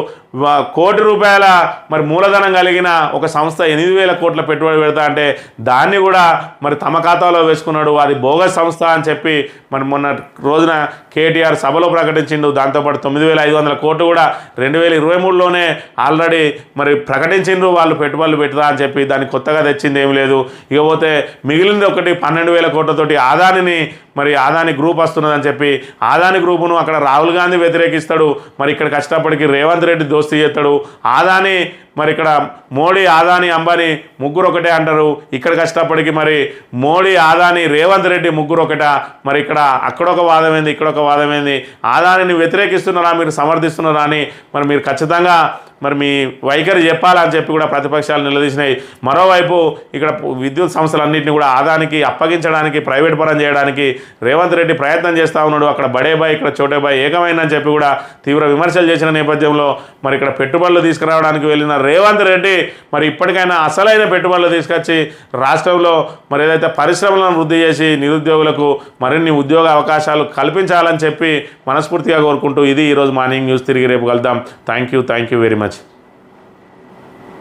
₹1,00,00,000 మరి మూలధనం కలిగిన ఒక సంస్థ 8,000 కోట్ల పెట్టుబడి పెడతా అంటే దాన్ని కూడా మరి తమ ఖాతాలో వేసుకున్నాడు. అది బోగస్ సంస్థ అని చెప్పి మరి మొన్న రోజున కేటీఆర్ సభలో ప్రకటించిండు. దాంతోపాటు 9,500 కోట్లు కూడా 2023లోనే ఆల్రెడీ మరి ప్రకటించిండ్రు వాళ్ళు పెట్టుబడులు పెడతా అని చెప్పి. దాన్ని కొత్తగా తెచ్చింది ఏమి లేదు. ఇకపోతే మిగిలింది ఒకటి 12,000 కోట్లతోటి అదాని గ్రూప్ వస్తున్నదని చెప్పి అదాని గ్రూపును అక్కడ రాహుల్ గాంధీ వ్యతిరేకిస్తాడు. మరి ఇక్కడ కష్టపడికి రేవంత్ రెడ్డి దోస్తీ చేస్తాడు. అదాని మరి ఇక్కడ మోడీ అదాని అంబానీ ముగ్గురు ఒకటే అంటారు. ఇక్కడ కష్టపడికి మరి మోడీ అదాని రేవంత్ రెడ్డి ముగ్గురు ఒకట. మరి ఇక్కడ అక్కడొక వాదమైంది, ఇక్కడొక వాదమైంది. అదానిని వ్యతిరేకిస్తున్నారా మీరు సమర్థిస్తున్నారా అని మరి మీరు ఖచ్చితంగా మరి మీ వైఖరి చెప్పాలని చెప్పి కూడా ప్రతిపక్షాలు నిలదీసినాయి. మరోవైపు ఇక్కడ విద్యుత్ సంస్థలన్నింటినీ కూడా అదానికి అప్పగించడానికి ప్రైవేట్ పరం చేయడానికి రేవంత్ రెడ్డి ప్రయత్నం చేస్తూ ఉన్నాడు. అక్కడ బడేబాయ్ ఇక్కడ చోటేబాయ్ ఏకమైందని చెప్పి కూడా తీవ్ర విమర్శలు చేసిన నేపథ్యంలో మరి ఇక్కడ పెట్టుబడులు తీసుకురావడానికి వెళ్ళిన రేవంత్ రెడ్డి మరి ఇప్పటికైనా అసలైన పెట్టుబడులు తీసుకొచ్చి రాష్ట్రంలో మరి ఏదైతే పరిశ్రమలను వృద్ధి చేసి నిరుద్యోగులకు మరిన్ని ఉద్యోగ అవకాశాలు కల్పించాలని చెప్పి మనస్ఫూర్తిగా కోరుకుంటూ ఇది ఈరోజు మార్నింగ్ న్యూస్. తిరిగి రేపు కలుద్దాం. Thank you very much.